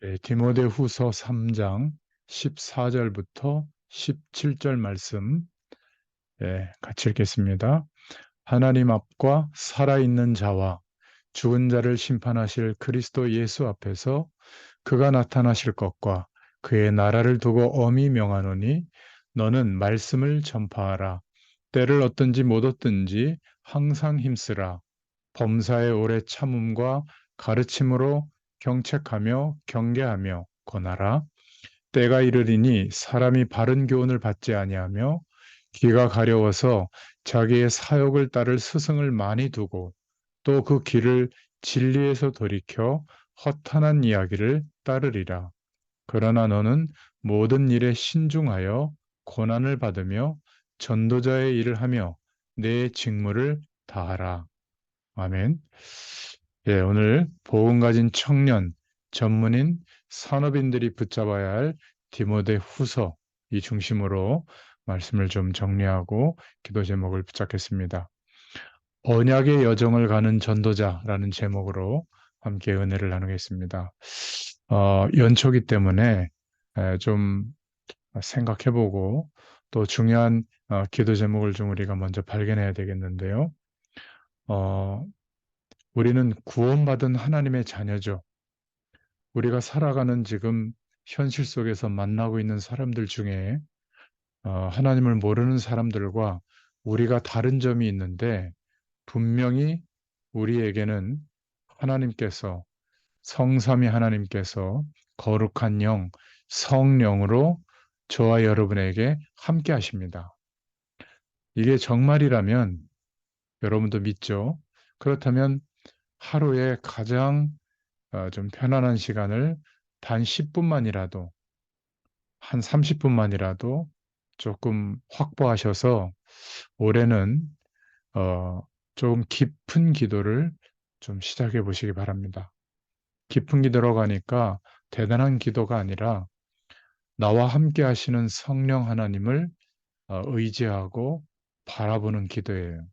네, 디모데후서 3장 14절부터 17절 말씀 같이 읽겠습니다. 하나님 앞과 살아있는 자와 죽은 자를 심판하실 그리스도 예수 앞에서 그가 나타나실 것과 그의 나라를 두고 엄히 명하노니 너는 말씀을 전파하라. 때를 얻든지 못 얻든지 항상 힘쓰라. 범사의 오래 참음과 가르침으로 경책하며 경계하며 권하라. 때가 이르리니 사람이 바른 교훈을 받지 아니하며 귀가 가려워서 자기의 사욕을 따를 스승을 많이 두고 또 그 귀를 진리에서 돌이켜 허탄한 이야기를 따르리라. 그러나 너는 모든 일에 신중하여 고난을 받으며 전도자의 일을 하며 내 직무를 다하라. 아멘. 예, 오늘 복음 가진 청년, 전문인, 산업인들이 붙잡아야 할 디모데 후서 이 중심으로 말씀을 좀 정리하고 기도 제목을 붙잡겠습니다. 언약의 여정을 가는 전도자라는 제목으로 함께 은혜를 나누겠습니다. 연초기 때문에 좀 생각해보고 또 중요한 기도 제목을 좀 우리가 먼저 발견해야 되겠는데요. 어, 우리는 구원받은 하나님의 자녀죠. 우리가 살아가는 지금 현실 속에서 만나고 있는 사람들 중에 하나님을 모르는 사람들과 우리가 다른 점이 있는데 분명히 우리에게는 하나님께서 성삼위 하나님께서 거룩한 영, 성령으로 저와 여러분에게 함께 하십니다. 이게 정말이라면 여러분도 믿죠? 그렇다면 하루에 가장 좀 편안한 시간을 단 10분만이라도, 한 30분만이라도 조금 확보하셔서 올해는 어, 좀 깊은 기도를 좀 시작해 보시기 바랍니다. 깊은 기도로 가니까 대단한 기도가 아니라 나와 함께 하시는 성령 하나님을 의지하고 바라보는 기도예요.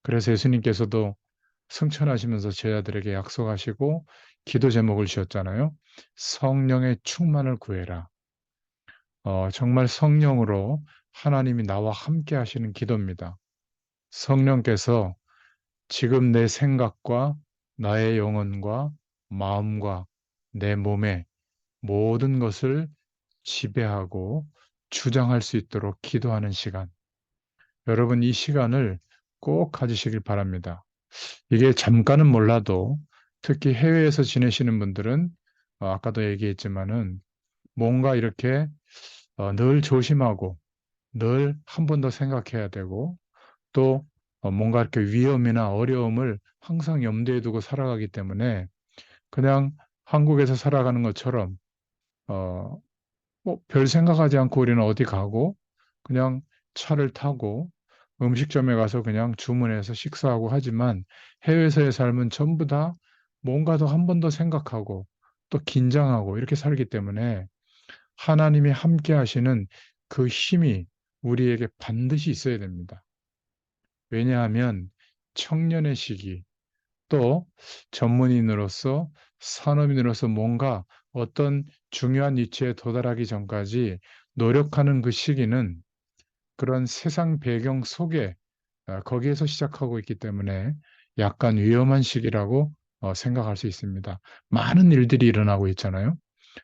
그래서 예수님께서도 승천하시면서 제자들에게 약속하시고 기도 제목을 지었잖아요. 성령의 충만을 구해라. 정말 성령으로 하나님이 나와 함께 하시는 기도입니다. 성령께서 지금 내 생각과 나의 영혼과 마음과 내 몸의 모든 것을 지배하고 주장할 수 있도록 기도하는 시간. 여러분, 이 시간을 꼭 가지시길 바랍니다. 이게 잠깐은 몰라도 특히 해외에서 지내시는 분들은 아까도 얘기했지만은 뭔가 이렇게 늘 조심하고 늘 한 번 더 생각해야 되고 또 뭔가 이렇게 위험이나 어려움을 항상 염두에 두고 살아가기 때문에 그냥 한국에서 살아가는 것처럼 어, 별 생각하지 않고 우리는 어디 가고 그냥 차를 타고 음식점에 가서 그냥 주문해서 식사하고 하지만 해외에서의 삶은 전부 다 뭔가 더 한 번 더 생각하고 또 긴장하고 이렇게 살기 때문에 하나님이 함께 하시는 그 힘이 우리에게 반드시 있어야 됩니다. 왜냐하면 청년의 시기, 또 전문인으로서 산업인으로서 뭔가 어떤 중요한 위치에 도달하기 전까지 노력하는 그 시기는 그런 세상 배경 속에 거기에서 시작하고 있기 때문에 약간 위험한 시기라고 생각할 수 있습니다. 많은 일들이 일어나고 있잖아요.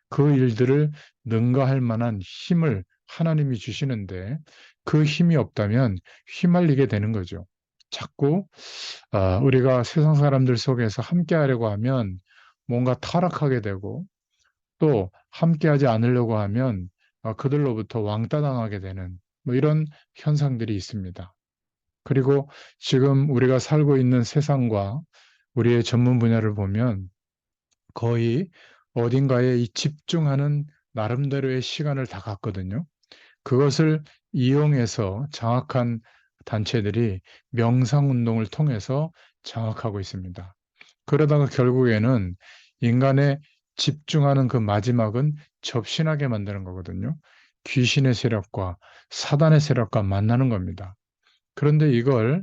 그 일들을 능가할 만한 힘을 하나님이 주시는데 그 힘이 없다면 휘말리게 되는 거죠. 자꾸 우리가 세상 사람들 속에서 함께 하려고 하면 뭔가 타락하게 되고 또 함께하지 않으려고 하면 그들로부터 왕따당하게 되는 뭐 이런 현상들이 있습니다. 그리고 지금 우리가 살고 있는 세상과 우리의 전문 분야를 보면 거의 어딘가에 이 집중하는 나름대로의 시간을 다 갖거든요. 그것을 이용해서 장악한 단체들이 명상 운동을 통해서 장악하고 있습니다. 그러다가 결국에는 인간의 집중하는 그 마지막은 접신하게 만드는 거거든요. 귀신의 세력과 사단의 세력과 만나는 겁니다. 그런데 이걸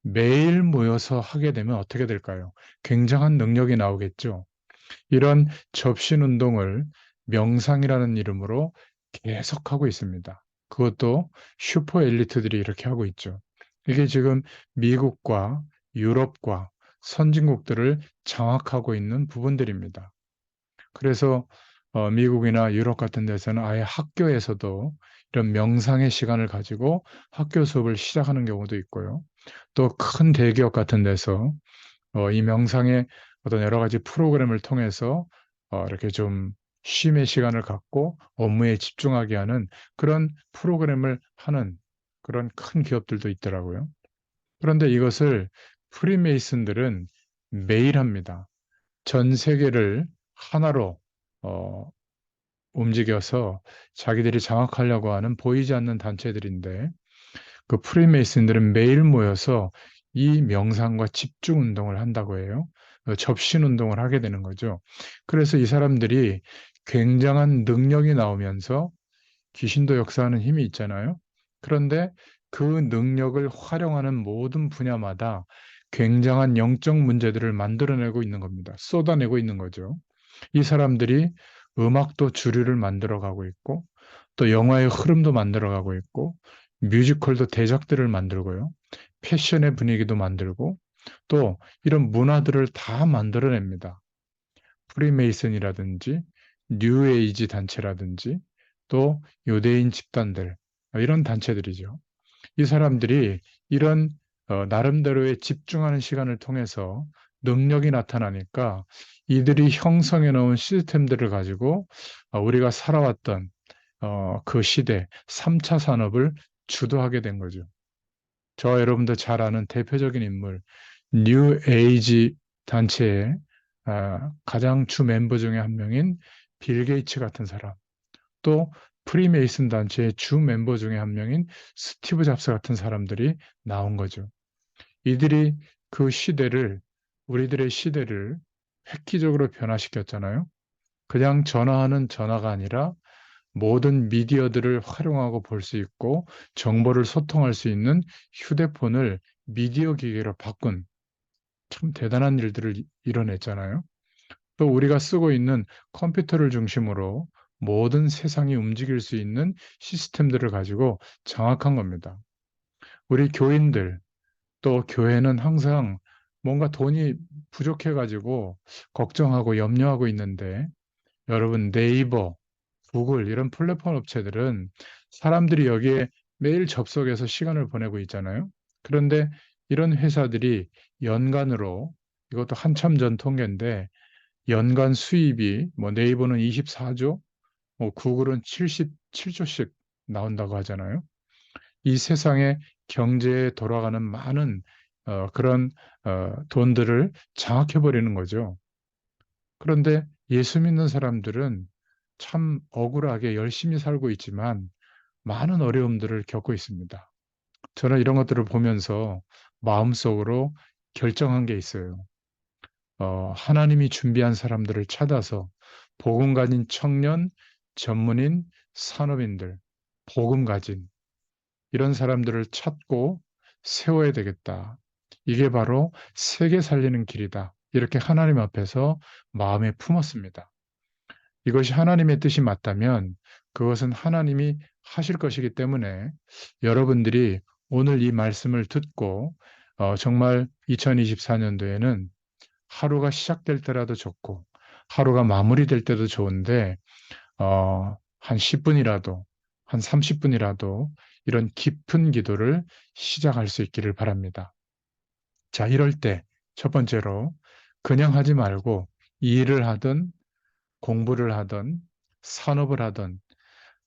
매일 모여서 하게 되면 어떻게 될까요? 굉장한 능력이 나오겠죠. 이런 접신 운동을 명상이라는 이름으로 계속하고 있습니다. 그것도 슈퍼 엘리트들이 이렇게 하고 있죠. 이게 지금 미국과 유럽과 선진국들을 장악하고 있는 부분들입니다. 그래서 미국이나 유럽 같은 데서는 아예 학교에서도 이런 명상의 시간을 가지고 학교 수업을 시작하는 경우도 있고요. 또 큰 대기업 같은 데서 이 명상의 어떤 여러 가지 프로그램을 통해서 이렇게 좀 쉼의 시간을 갖고 업무에 집중하게 하는 그런 프로그램을 하는 그런 큰 기업들도 있더라고요. 그런데 이것을 프리메이슨들은 매일 합니다. 전 세계를 하나로 어 움직여서 자기들이 장악하려고 하는 보이지 않는 단체들인데, 그 프리메이슨들은 매일 모여서 이 명상과 집중 운동을 한다고 해요. 접신 운동을 하게 되는 거죠. 그래서 이 사람들이 굉장한 능력이 나오면서 귀신도 역사하는 힘이 있잖아요. 그런데 그 능력을 활용하는 모든 분야마다 굉장한 영적 문제들을 만들어내고 있는 겁니다. 쏟아내고 있는 거죠. 이 사람들이 음악도 주류를 만들어가고 있고, 또 영화의 흐름도 만들어가고 있고, 뮤지컬도 대작들을 만들고요. 패션의 분위기도 만들고, 또 이런 문화들을 다 만들어냅니다. 프리메이슨이라든지 뉴에이지 단체라든지 또 유대인 집단들, 이런 단체들이죠. 이 사람들이 이런 나름대로의 집중하는 시간을 통해서 능력이 나타나니까 이들이 형성해 놓은 시스템들을 가지고 우리가 살아왔던 그 시대 3차 산업을 주도하게 된 거죠. 저와 여러분도 잘 아는 대표적인 인물, 뉴 에이지 단체의 가장 주 멤버 중에 한 명인 빌 게이츠 같은 사람, 또 프리메이슨 단체의 주 멤버 중에 한 명인 스티브 잡스 같은 사람들이 나온 거죠. 이들이 그 시대를, 우리들의 시대를 획기적으로 변화시켰잖아요. 그냥 전화하는 전화가 아니라 모든 미디어들을 활용하고 볼 수 있고 정보를 소통할 수 있는 휴대폰을 미디어 기계로 바꾼 참 대단한 일들을 이뤄냈잖아요. 또 우리가 쓰고 있는 컴퓨터를 중심으로 모든 세상이 움직일 수 있는 시스템들을 가지고 장악한 겁니다. 우리 교인들, 또 교회는 항상 뭔가 돈이 부족해 가지고 걱정하고 염려하고 있는데, 여러분 네이버, 구글 이런 플랫폼 업체들은 사람들이 여기에 매일 접속해서 시간을 보내고 있잖아요. 그런데 이런 회사들이 연간으로, 이것도 한참 전 통계인데, 연간 수입이 뭐 네이버는 24조, 뭐 구글은 77조씩 나온다고 하잖아요. 이 세상의 경제에 돌아가는 많은 그런 돈들을 장악해 버리는 거죠. 그런데 예수 믿는 사람들은 참 억울하게 열심히 살고 있지만 많은 어려움들을 겪고 있습니다. 저는 이런 것들을 보면서 마음속으로 결정한 게 있어요. 하나님이 준비한 사람들을 찾아서 복음 가진 청년, 전문인, 산업인들, 복음 가진 이런 사람들을 찾고 세워야 되겠다. 이게 바로 세계 살리는 길이다. 이렇게 하나님 앞에서 마음에 품었습니다. 이것이 하나님의 뜻이 맞다면 그것은 하나님이 하실 것이기 때문에, 여러분들이 오늘 이 말씀을 듣고 정말 2024년도에는 하루가 시작될 때라도 좋고 하루가 마무리될 때도 좋은데 한 10분이라도, 한 30분이라도 이런 깊은 기도를 시작할 수 있기를 바랍니다. 자, 이럴 때 첫 번째로 그냥 하지 말고 일을 하든 공부를 하든 산업을 하든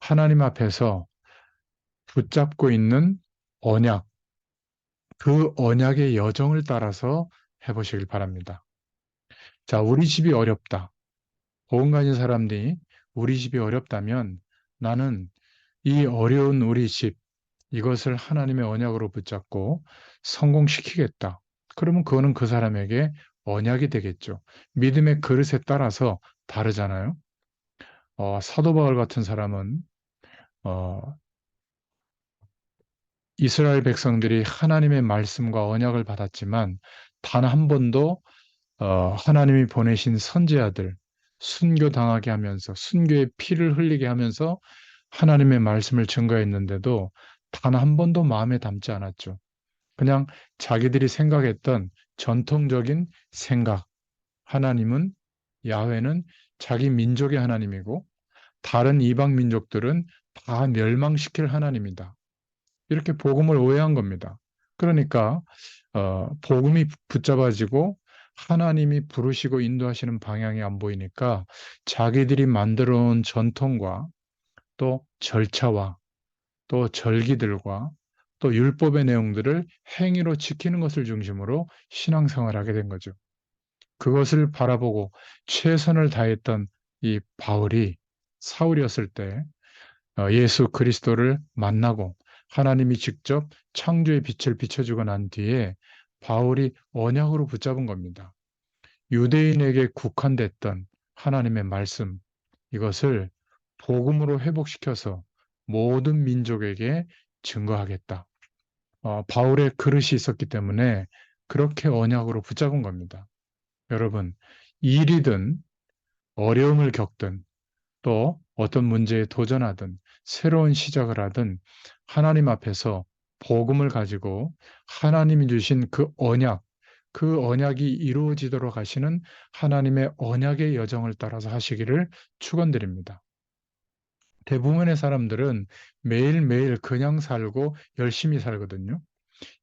하나님 앞에서 붙잡고 있는 언약, 그 언약의 여정을 따라서 해보시길 바랍니다. 자, 우리 집이 어렵다. 보험 가진 사람들이 우리 집이 어렵다면 나는 이 어려운 우리 집, 이것을 하나님의 언약으로 붙잡고 성공시키겠다. 그러면 그거는 그 사람에게 언약이 되겠죠. 믿음의 그릇에 따라서 다르잖아요. 사도 바울 같은 사람은 어, 이스라엘 백성들이 하나님의 말씀과 언약을 받았지만 단 한 번도 하나님이 보내신 선지자들 순교당하게 하면서 순교의 피를 흘리게 하면서 하나님의 말씀을 증거했는데도 단 한 번도 마음에 담지 않았죠. 그냥 자기들이 생각했던 전통적인 생각, 하나님은 야훼는 자기 민족의 하나님이고 다른 이방 민족들은 다 멸망시킬 하나님이다. 이렇게 복음을 오해한 겁니다. 그러니까 복음이 붙잡아지고 하나님이 부르시고 인도하시는 방향이 안 보이니까 자기들이 만들어 온 전통과 또 절차와 또 절기들과 또 율법의 내용들을 행위로 지키는 것을 중심으로 신앙생활을 하게 된 거죠. 그것을 바라보고 최선을 다했던 이 바울이 사울이었을 때 예수 그리스도를 만나고 하나님이 직접 창조의 빛을 비춰주고 난 뒤에 바울이 언약으로 붙잡은 겁니다. 유대인에게 국한됐던 하나님의 말씀, 이것을 복음으로 회복시켜서 모든 민족에게 증거하겠다. 바울의 그릇이 있었기 때문에 그렇게 언약으로 붙잡은 겁니다. 여러분, 일이든 어려움을 겪든 또 어떤 문제에 도전하든 새로운 시작을 하든 하나님 앞에서 복음을 가지고 하나님이 주신 그 언약이 이루어지도록 하시는 하나님의 언약의 여정을 따라서 하시기를 축원드립니다. 대부분의 사람들은 매일매일 그냥 살고 열심히 살거든요.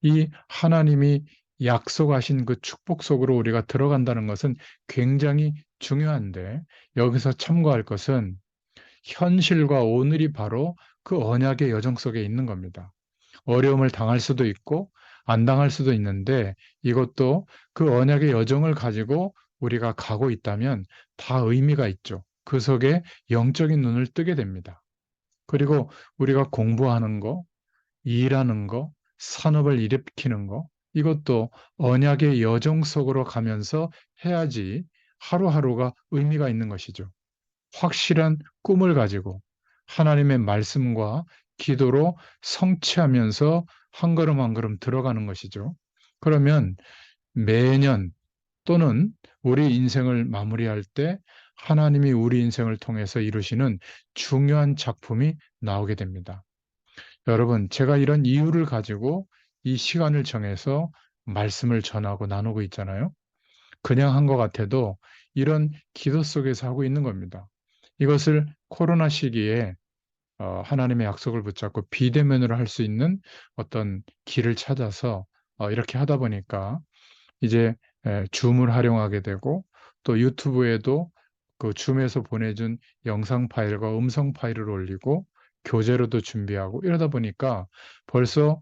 이 하나님이 약속하신 그 축복 속으로 우리가 들어간다는 것은 굉장히 중요한데 여기서 참고할 것은 현실과 오늘이 바로 그 언약의 여정 속에 있는 겁니다. 어려움을 당할 수도 있고 안 당할 수도 있는데 이것도 그 언약의 여정을 가지고 우리가 가고 있다면 다 의미가 있죠. 그 속에 영적인 눈을 뜨게 됩니다. 그리고 우리가 공부하는 거, 일하는 거, 산업을 일으키는 거, 이것도 언약의 여정 속으로 가면서 해야지 하루하루가 의미가 있는 것이죠. 확실한 꿈을 가지고 하나님의 말씀과 기도로 성취하면서 한 걸음 한 걸음 들어가는 것이죠. 그러면 매년 또는 우리 인생을 마무리할 때 하나님이 우리 인생을 통해서 이루시는 중요한 작품이 나오게 됩니다. 여러분, 제가 이런 이유를 가지고 이 시간을 정해서 말씀을 전하고 나누고 있잖아요. 그냥 한 것 같아도 이런 기도 속에서 하고 있는 겁니다. 이것을 코로나 시기에 하나님의 약속을 붙잡고 비대면으로 할 수 있는 어떤 길을 찾아서 이렇게 하다 보니까 이제 줌을 활용하게 되고 또 유튜브에도 그 줌에서 보내준 영상 파일과 음성 파일을 올리고 교재로도 준비하고 이러다 보니까 벌써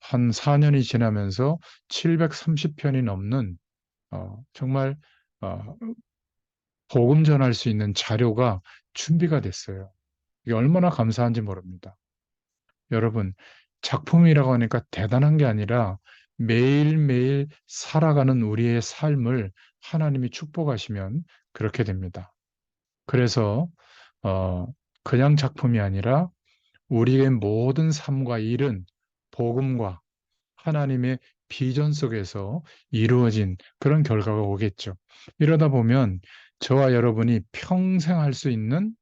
한 4년이 지나면서 730편이 넘는 정말 어, 복음 전할 수 있는 자료가 준비가 됐어요. 이게 얼마나 감사한지 모릅니다. 여러분, 작품이라고 하니까 대단한 게 아니라 매일매일 살아가는 우리의 삶을 하나님이 축복하시면 그렇게 됩니다. 그래서 어, 그냥 작품이 아니라 우리의 모든 삶과 일은 복음과 하나님의 비전 속에서 이루어진 그런 결과가 오겠죠. 이러다 보면 저와 여러분이 평생 할 수 있는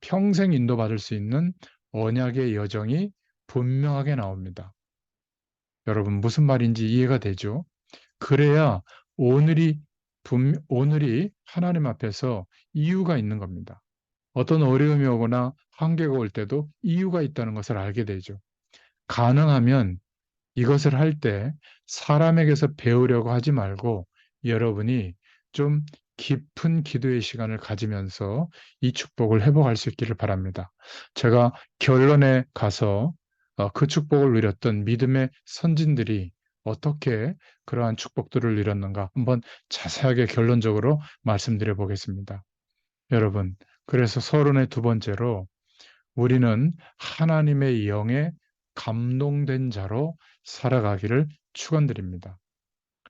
평생 인도받을 수 있는 언약의 여정이 분명하게 나옵니다. 여러분 무슨 말인지 이해가 되죠? 그래야 오늘이 오늘이 하나님 앞에서 이유가 있는 겁니다. 어떤 어려움이 오거나 한계가 올 때도 이유가 있다는 것을 알게 되죠. 가능하면 이것을 할 때 사람에게서 배우려고 하지 말고 여러분이 좀 깊은 기도의 시간을 가지면서 이 축복을 회복할 수 있기를 바랍니다. 제가 결론에 가서 그 축복을 누렸던 믿음의 선진들이 어떻게 그러한 축복들을 누렸는가 한번 자세하게 결론적으로 말씀드려 보겠습니다. 여러분, 그래서 서론의 두 번째로 우리는 하나님의 영에 감동된 자로 살아가기를 축원드립니다.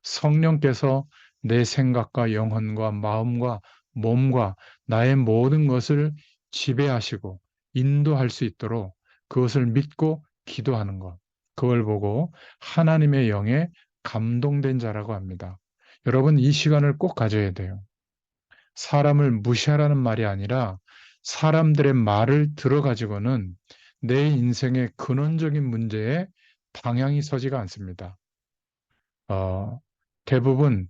성령께서 내 생각과 영혼과 마음과 몸과 나의 모든 것을 지배하시고 인도할 수 있도록 그것을 믿고 기도하는 것. 그걸 보고 하나님의 영에 감동된 자라고 합니다. 여러분, 이 시간을 꼭 가져야 돼요. 사람을 무시하라는 말이 아니라 사람들의 말을 들어가지고는 내 인생의 근원적인 문제에 방향이 서지가 않습니다. 어, 대부분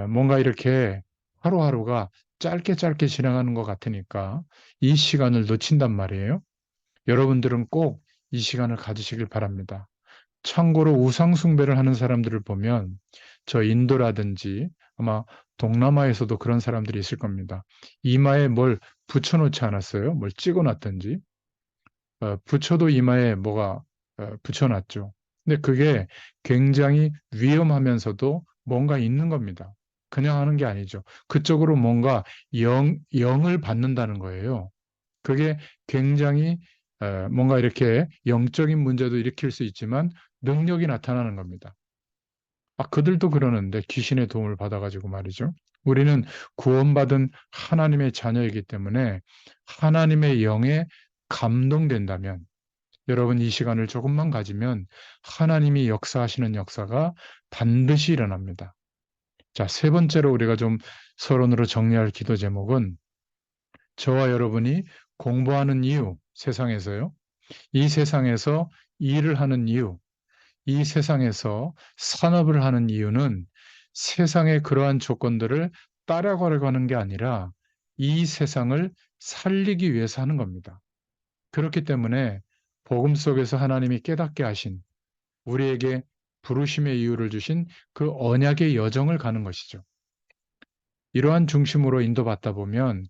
뭔가 이렇게 하루하루가 짧게 짧게 지나가는 것 같으니까 이 시간을 놓친단 말이에요. 여러분들은 꼭 이 시간을 가지시길 바랍니다. 참고로 우상 숭배를 하는 사람들을 보면 저 인도라든지 아마 동남아에서도 그런 사람들이 있을 겁니다. 이마에 뭘 붙여놓지 않았어요? 뭘 찍어놨든지. 붙여도 이마에 뭐가 붙여놨죠. 근데 그게 굉장히 위험하면서도 뭔가 있는 겁니다. 그냥 하는 게 아니죠. 그쪽으로 뭔가 영을 받는다는 거예요. 그게 굉장히 뭔가 이렇게 영적인 문제도 일으킬 수 있지만 능력이 나타나는 겁니다. 그들도 그러는데 귀신의 도움을 받아가지고 말이죠. 우리는 구원받은 하나님의 자녀이기 때문에 하나님의 영에 감동된다면 여러분 이 시간을 조금만 가지면 하나님이 역사하시는 역사가 반드시 일어납니다. 자, 세 번째로 우리가 좀 서론으로 정리할 기도 제목은 저와 여러분이 공부하는 이유, 세상에서요. 이 세상에서 일을 하는 이유, 이 세상에서 산업을 하는 이유는 세상의 그러한 조건들을 따라가려고 하는 게 아니라 이 세상을 살리기 위해서 하는 겁니다. 그렇기 때문에 복음 속에서 하나님이 깨닫게 하신 우리에게 부르심의 이유를 주신 그 언약의 여정을 가는 것이죠. 이러한 중심으로 인도받다 보면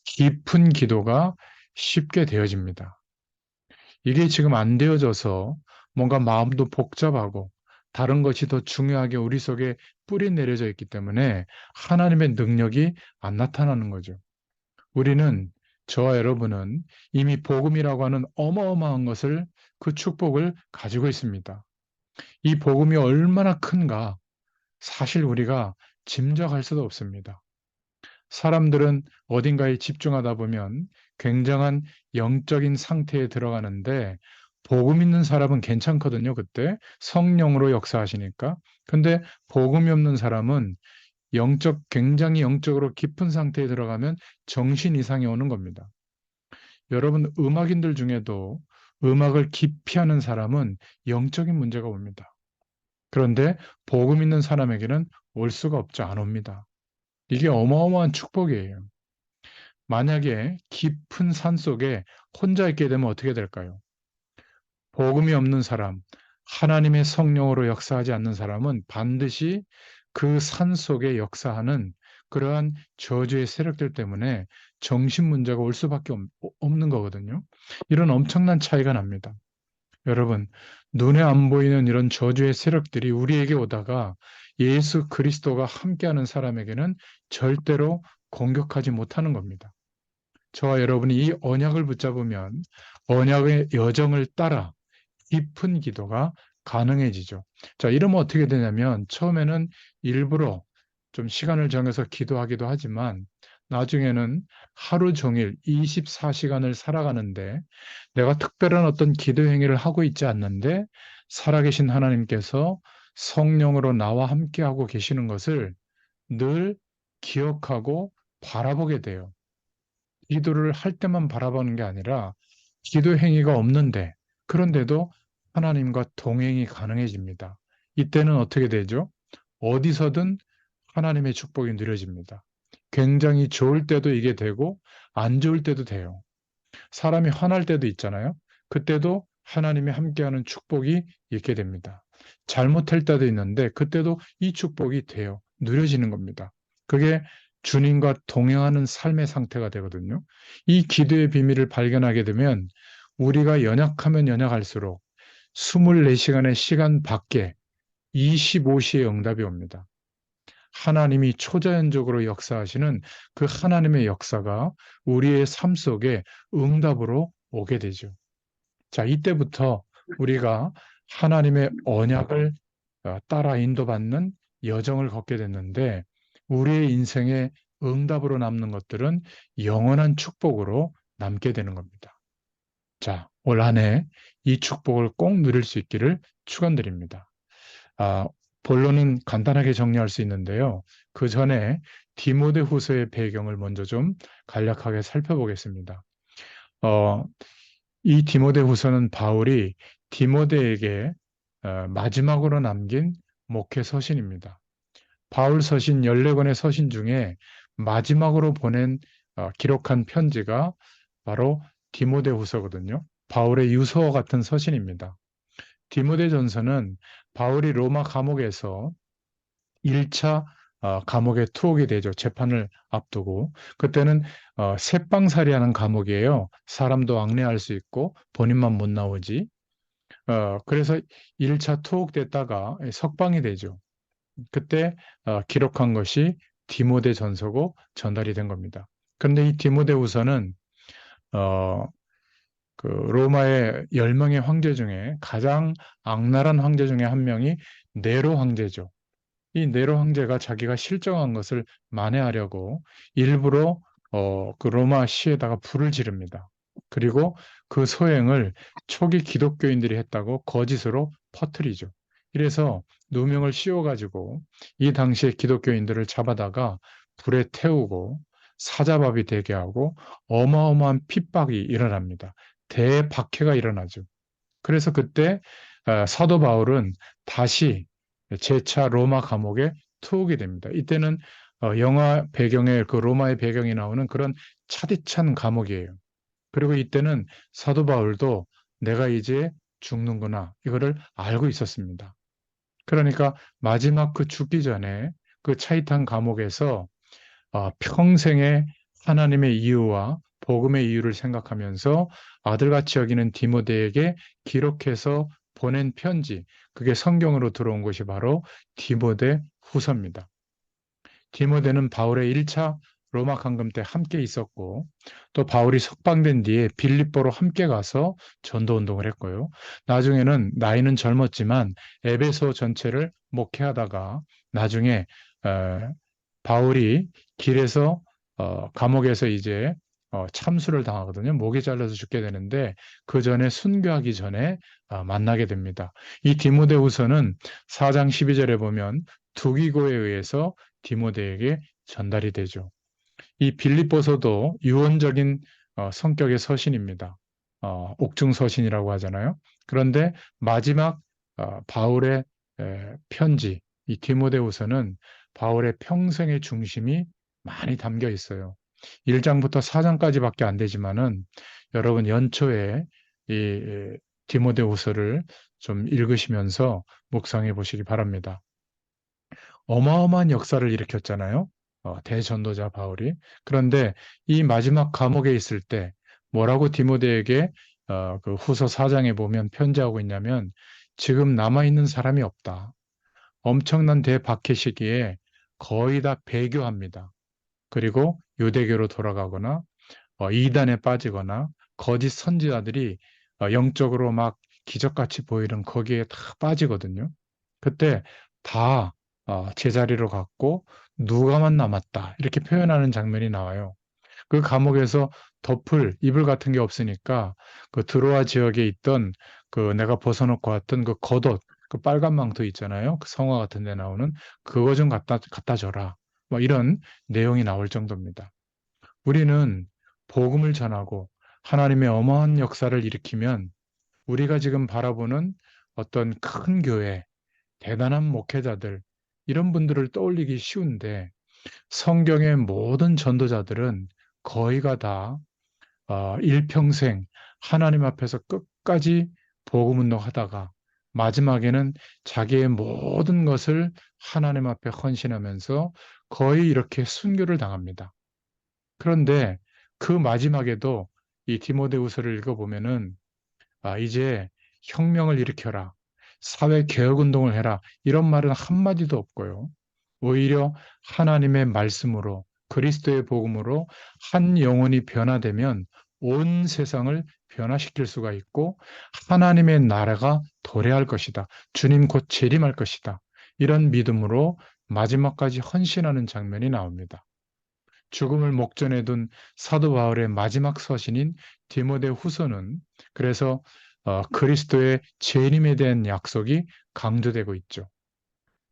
깊은 기도가 쉽게 되어집니다. 이게 지금 안 되어져서 뭔가 마음도 복잡하고 다른 것이 더 중요하게 우리 속에 뿌리 내려져 있기 때문에 하나님의 능력이 안 나타나는 거죠. 우리는 저와 여러분은 이미 복음이라고 하는 어마어마한 것을 그 축복을 가지고 있습니다. 이 복음이 얼마나 큰가 사실 우리가 짐작할 수도 없습니다. 사람들은 어딘가에 집중하다 보면 굉장한 영적인 상태에 들어가는데 복음 있는 사람은 괜찮거든요, 그때. 성령으로 역사하시니까. 근데 복음이 없는 사람은 굉장히 영적으로 깊은 상태에 들어가면 정신 이상이 오는 겁니다. 여러분, 음악인들 중에도 음악을 깊이 하는 사람은 영적인 문제가 옵니다. 그런데 복음 있는 사람에게는 올 수가 없지, 안 옵니다. 이게 어마어마한 축복이에요. 만약에 깊은 산 속에 혼자 있게 되면 어떻게 될까요? 복음이 없는 사람, 하나님의 성령으로 역사하지 않는 사람은 반드시 그 산 속에 역사하는 그러한 저주의 세력들 때문에 정신 문제가 올 수밖에 없는 거거든요. 이런 엄청난 차이가 납니다. 여러분, 눈에 안 보이는 이런 저주의 세력들이 우리에게 오다가 예수 그리스도가 함께하는 사람에게는 절대로 공격하지 못하는 겁니다. 저와 여러분이 이 언약을 붙잡으면 언약의 여정을 따라 깊은 기도가 가능해지죠. 자, 이러면 어떻게 되냐면 처음에는 일부러 좀 시간을 정해서 기도하기도 하지만 나중에는 하루 종일 24시간을 살아가는데 내가 특별한 어떤 기도 행위를 하고 있지 않는데 살아계신 하나님께서 성령으로 나와 함께하고 계시는 것을 늘 기억하고 바라보게 돼요. 기도를 할 때만 바라보는 게 아니라 기도 행위가 없는데 그런데도 하나님과 동행이 가능해집니다. 이때는 어떻게 되죠? 어디서든 하나님의 축복이 누려집니다. 굉장히 좋을 때도 이게 되고 안 좋을 때도 돼요. 사람이 화날 때도 있잖아요. 그때도 하나님이 함께하는 축복이 있게 됩니다. 잘못할 때도 있는데 그때도 이 축복이 돼요. 누려지는 겁니다. 그게 주님과 동행하는 삶의 상태가 되거든요. 이 기도의 비밀을 발견하게 되면 우리가 연약하면 연약할수록 24시간의 시간 밖에 25시의 응답이 옵니다. 하나님이 초자연적으로 역사하시는 그 하나님의 역사가 우리의 삶 속에 응답으로 오게 되죠. 자, 이때부터 우리가 하나님의 언약을 따라 인도받는 여정을 걷게 됐는데 우리의 인생의 응답으로 남는 것들은 영원한 축복으로 남게 되는 겁니다. 자, 올 한 해 이 축복을 꼭 누릴 수 있기를 축원드립니다. 아, 본론은 간단하게 정리할 수 있는데요. 그 전에 디모데후서의 배경을 먼저 좀 간략하게 살펴보겠습니다. 어, 이 디모데후서는 바울이 디모데에게 마지막으로 남긴 목회 서신입니다. 바울 서신 14권의 서신 중에 마지막으로 기록한 편지가 바로 디모데후서거든요. 바울의 유서와 같은 서신입니다. 디모데전서는 바울이 로마 감옥에서 1차 감옥에 투옥이 되죠. 재판을 앞두고. 그때는 쇠빵살이하는 감옥이에요. 사람도 왕래할 수 있고 본인만 못 나오지. 그래서 1차 투옥됐다가 석방이 되죠. 그때 기록한 것이 디모데 전서고 전달이 된 겁니다. 그런데 이 디모데후서는 어, 그 로마의 10명의 황제 중에 가장 악랄한 황제 중에 한 명이 네로 황제죠. 이 네로 황제가 자기가 실정한 것을 만회하려고 일부러 그 로마 시에다가 불을 지릅니다. 그리고 그 소행을 초기 기독교인들이 했다고 거짓으로 퍼뜨리죠. 이래서 누명을 씌워가지고 이 당시에 기독교인들을 잡아다가 불에 태우고 사자밥이 되게 하고 어마어마한 핍박이 일어납니다. 대박해가 일어나죠. 그래서 그때 사도 바울은 다시 재차 로마 감옥에 투옥이 됩니다. 이때는 영화 배경에 그 로마의 배경이 나오는 그런 차디찬 감옥이에요. 그리고 이때는 사도 바울도 내가 이제 죽는구나 이거를 알고 있었습니다. 그러니까 마지막 그 죽기 전에 그 차이탄 감옥에서 평생의 하나님의 이유와 복음의 이유를 생각하면서 아들같이 여기는 디모데에게 기록해서 보낸 편지, 그게 성경으로 들어온 것이 바로 디모데 후서입니다. 디모데는 바울의 1차 로마 감금 때 함께 있었고, 또 바울이 석방된 뒤에 빌립보로 함께 가서 전도 운동을 했고요. 나중에는 나이는 젊었지만 에베소 전체를 목회하다가 나중에 바울이 길에서 감옥에서 이제 참수를 당하거든요. 목이 잘려서 죽게 되는데 그 전에 순교하기 전에 만나게 됩니다. 이 디모데후서는 4장 12절에 보면 두기고에 의해서 디모데에게 전달이 되죠. 이 빌립보서도 유언적인 성격의 서신입니다. 옥중 서신이라고 하잖아요. 그런데 마지막 바울의 편지, 이 디모데후서는 바울의 평생의 중심이 많이 담겨 있어요. 1장부터 4장까지밖에 안 되지만은 여러분 연초에 이 디모데후서를 좀 읽으시면서 묵상해 보시기 바랍니다. 어마어마한 역사를 일으켰잖아요. 대전도자 바울이. 그런데 이 마지막 감옥에 있을 때 뭐라고 디모데에게 그 후서 4장에 보면 편지하고 있냐면 지금 남아있는 사람이 없다. 엄청난 대박해 시기에 거의 다 배교합니다. 그리고 유대교로 돌아가거나 이단에 빠지거나 거짓 선지자들이 영적으로 막 기적같이 보이는 거기에 다 빠지거든요. 그때 다 제자리로 갔고 누가만 남았다 이렇게 표현하는 장면이 나와요. 그 감옥에서 덮을 이불 같은 게 없으니까 그 드로아 지역에 있던 그 내가 벗어놓고 왔던 그 겉옷 그 빨간 망토 있잖아요. 그 성화 같은 데 나오는 그거 좀 갖다 줘라. 뭐 이런 내용이 나올 정도입니다. 우리는 복음을 전하고 하나님의 어마한 역사를 일으키면 우리가 지금 바라보는 어떤 큰 교회, 대단한 목회자들, 이런 분들을 떠올리기 쉬운데 성경의 모든 전도자들은 거의가 다 일평생 하나님 앞에서 끝까지 복음 운동하다가 마지막에는 자기의 모든 것을 하나님 앞에 헌신하면서 거의 이렇게 순교를 당합니다. 그런데 그 마지막에도 이 디모데후서를 읽어보면은 이제 혁명을 일으켜라. 사회 개혁 운동을 해라. 이런 말은 한마디도 없고요. 오히려 하나님의 말씀으로 그리스도의 복음으로 한 영혼이 변화되면 온 세상을 변화시킬 수가 있고 하나님의 나라가 도래할 것이다. 주님 곧 재림할 것이다. 이런 믿음으로 마지막까지 헌신하는 장면이 나옵니다. 죽음을 목전에 둔 사도 바울의 마지막 서신인 디모데 후서는 그래서 그리스도의 재림에 대한 약속이 강조되고 있죠.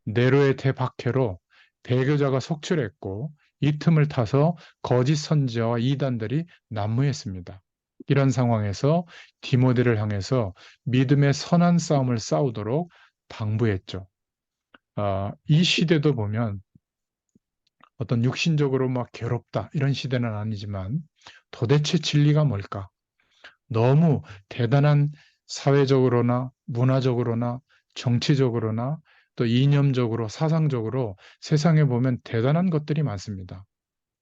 네로의 대박해로 배교자가 속출했고 이 틈을 타서 거짓 선지자와 이단들이 난무했습니다. 이런 상황에서 디모데를 향해서 믿음의 선한 싸움을 싸우도록 당부했죠. 이 시대도 보면 어떤 육신적으로 막 괴롭다 이런 시대는 아니지만 도대체 진리가 뭘까? 너무 대단한 사회적으로나 문화적으로나 정치적으로나 또 이념적으로 사상적으로 세상에 보면 대단한 것들이 많습니다.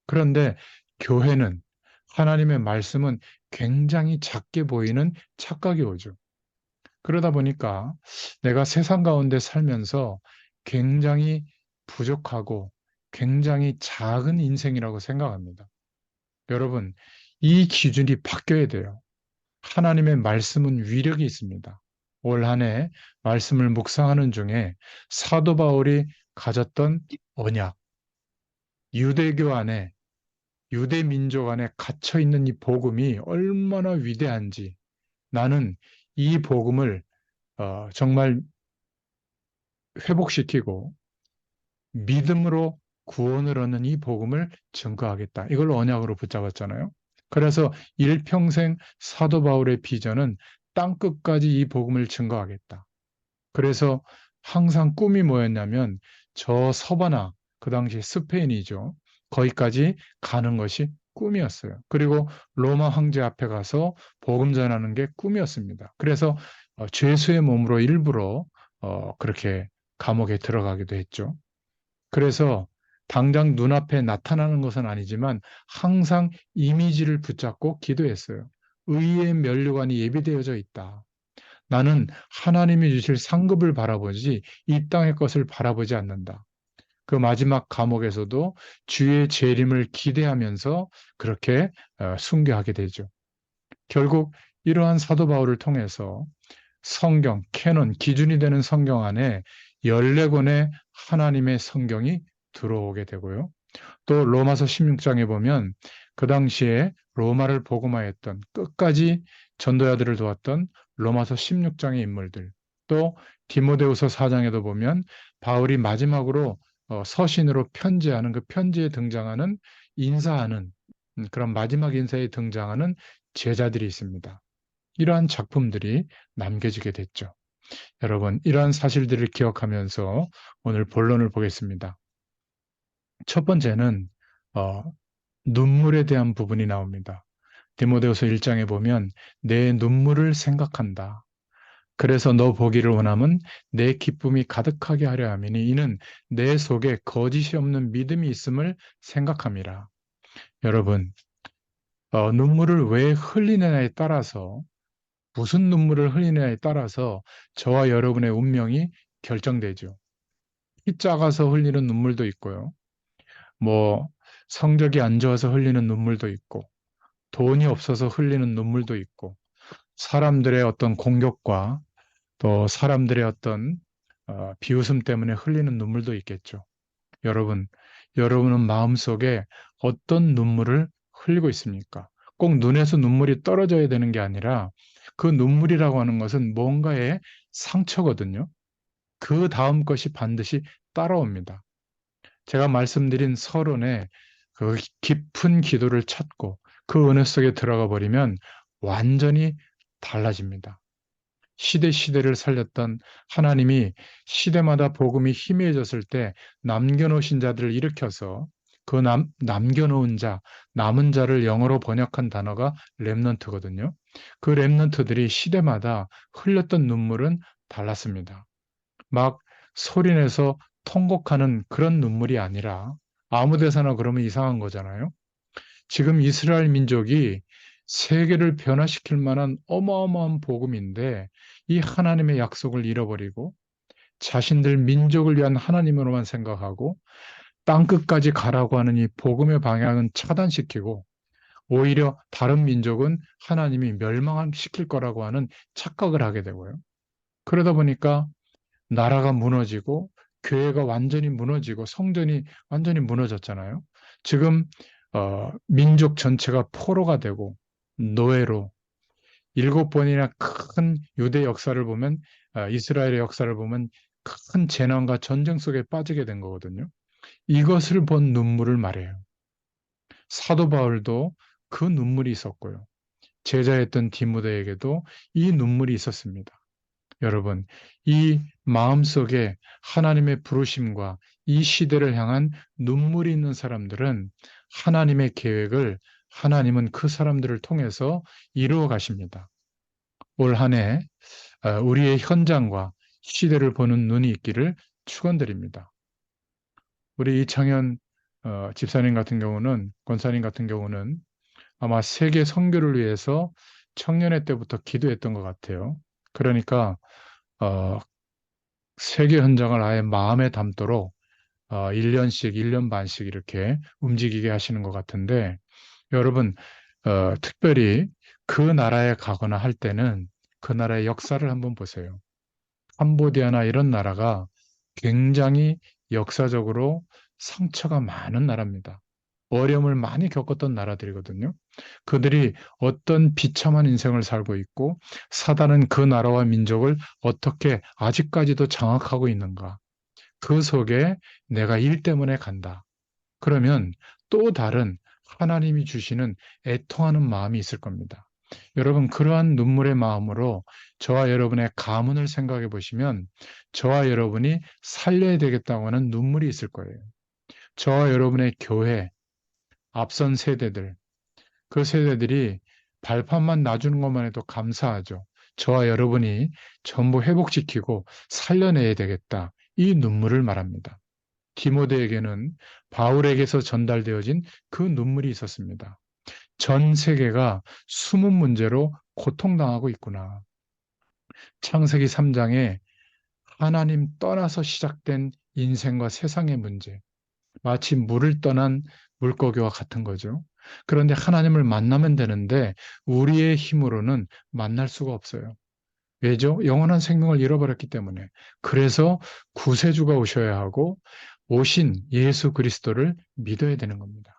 그런데 교회는 하나님의 말씀은 굉장히 작게 보이는 착각이 오죠. 그러다 보니까 내가 세상 가운데 살면서 굉장히 부족하고 굉장히 작은 인생이라고 생각합니다. 여러분, 이 기준이 바뀌어야 돼요. 하나님의 말씀은 위력이 있습니다. 올 한 해 말씀을 묵상하는 중에 사도 바울이 가졌던 언약, 유대교 안에, 유대 민족 안에 갇혀 있는 이 복음이 얼마나 위대한지 나는 이 복음을 정말 회복시키고 믿음으로 구원을 얻는 이 복음을 증거하겠다. 이걸 언약으로 붙잡았잖아요. 그래서 일평생 사도 바울의 비전은 땅 끝까지 이 복음을 증거하겠다. 그래서 항상 꿈이 뭐였냐면 저 서바나, 그 당시 스페인이죠. 거기까지 가는 것이 꿈이었어요. 그리고 로마 황제 앞에 가서 복음 전하는 게 꿈이었습니다. 그래서 죄수의 몸으로 일부러 그렇게 감옥에 들어가기도 했죠. 그래서 당장 눈앞에 나타나는 것은 아니지만 항상 이미지를 붙잡고 기도했어요. 의의 면류관이 예비되어져 있다. 나는 하나님이 주실 상급을 바라보지 이 땅의 것을 바라보지 않는다. 그 마지막 감옥에서도 주의 재림을 기대하면서 그렇게 순교하게 되죠. 결국 이러한 사도 바울을 통해서 성경, 캐논, 기준이 되는 성경 안에 14권의 하나님의 성경이 들어오게 되고요. 또 로마서 16장에 보면 그 당시에 로마를 복음화했던 끝까지 전도자들을 도왔던 로마서 16장의 인물들, 또 디모데후서 4장에도 보면 바울이 마지막으로 서신으로 편지하는 그 편지에 등장하는 인사하는 그런 마지막 인사에 등장하는 제자들이 있습니다. 이러한 작품들이 남겨지게 됐죠. 여러분, 이러한 사실들을 기억하면서 오늘 본론을 보겠습니다. 첫 번째는 어, 눈물에 대한 부분이 나옵니다. 디모데후서 1장에 보면 내 눈물을 생각한다. 그래서 너 보기를 원함은 내 기쁨이 가득하게 하려 함이니 이는 내 속에 거짓이 없는 믿음이 있음을 생각함이라. 여러분, 눈물을 왜 흘리느냐에 따라서 무슨 눈물을 흘리느냐에 따라서 저와 여러분의 운명이 결정되죠. 키 작아서 흘리는 눈물도 있고요. 뭐 성적이 안 좋아서 흘리는 눈물도 있고 돈이 없어서 흘리는 눈물도 있고 사람들의 어떤 공격과 또 사람들의 어떤 비웃음 때문에 흘리는 눈물도 있겠죠. 여러분, 여러분은 마음속에 어떤 눈물을 흘리고 있습니까? 꼭 눈에서 눈물이 떨어져야 되는 게 아니라 그 눈물이라고 하는 것은 뭔가의 상처거든요. 그 다음 것이 반드시 따라옵니다. 제가 말씀드린 서론에 그 깊은 기도를 찾고 그 은혜 속에 들어가 버리면 완전히 달라집니다. 시대 시대를 살렸던 하나님이 시대마다 복음이 희미해졌을 때 남겨놓으신 자들을 일으켜서 그 남겨놓은 자, 남은 자를 영어로 번역한 단어가 렘넌트거든요. 그 렘넌트들이 시대마다 흘렸던 눈물은 달랐습니다. 막 소리내서 통곡하는 그런 눈물이 아니라 아무 데서나 그러면 이상한 거잖아요. 지금 이스라엘 민족이 세계를 변화시킬 만한 어마어마한 복음인데 이 하나님의 약속을 잃어버리고 자신들 민족을 위한 하나님으로만 생각하고 땅끝까지 가라고 하는 이 복음의 방향은 차단시키고 오히려 다른 민족은 하나님이 멸망시킬 거라고 하는 착각을 하게 되고요. 그러다 보니까 나라가 무너지고 교회가 완전히 무너지고 성전이 완전히 무너졌잖아요. 지금 민족 전체가 포로가 되고 노예로 7번이나 큰 유대 역사를 보면 이스라엘의 역사를 보면 큰 재난과 전쟁 속에 빠지게 된 거거든요. 이것을 본 눈물을 말해요. 사도 바울도 그 눈물이 있었고요. 제자였던 디모데에게도 이 눈물이 있었습니다. 여러분, 이 마음속에 하나님의 부르심과 이 시대를 향한 눈물이 있는 사람들은 하나님의 계획을 하나님은 그 사람들을 통해서 이루어 가십니다. 올 한 해 우리의 현장과 시대를 보는 눈이 있기를 축원드립니다. 우리 이창현 집사님 같은 경우는 권사님 같은 경우는 아마 세계 선교를 위해서 청년회 때부터 기도했던 것 같아요. 그러니까 어, 세계 현장을 아예 마음에 담도록 1년씩, 1년 반씩 이렇게 움직이게 하시는 것 같은데 여러분 특별히 그 나라에 가거나 할 때는 그 나라의 역사를 한번 보세요. 캄보디아나 이런 나라가 굉장히 역사적으로 상처가 많은 나라입니다. 어려움을 많이 겪었던 나라들이거든요. 그들이 어떤 비참한 인생을 살고 있고 사단은 그 나라와 민족을 어떻게 아직까지도 장악하고 있는가. 그 속에 내가 일 때문에 간다. 그러면 또 다른 하나님이 주시는 애통하는 마음이 있을 겁니다. 여러분, 그러한 눈물의 마음으로 저와 여러분의 가문을 생각해 보시면 저와 여러분이 살려야 되겠다고 하는 눈물이 있을 거예요. 저와 여러분의 교회, 앞선 세대들, 그 세대들이 발판만 놔주는 것만 해도 감사하죠. 저와 여러분이 전부 회복시키고 살려내야 되겠다. 이 눈물을 말합니다. 디모데에게는 바울에게서 전달되어진 그 눈물이 있었습니다. 전 세계가 숨은 문제로 고통당하고 있구나. 창세기 3장에 하나님 떠나서 시작된 인생과 세상의 문제, 마치 물을 떠난 물고기와 같은 거죠. 그런데 하나님을 만나면 되는데 우리의 힘으로는 만날 수가 없어요. 왜죠? 영원한 생명을 잃어버렸기 때문에. 그래서 구세주가 오셔야 하고 오신 예수 그리스도를 믿어야 되는 겁니다.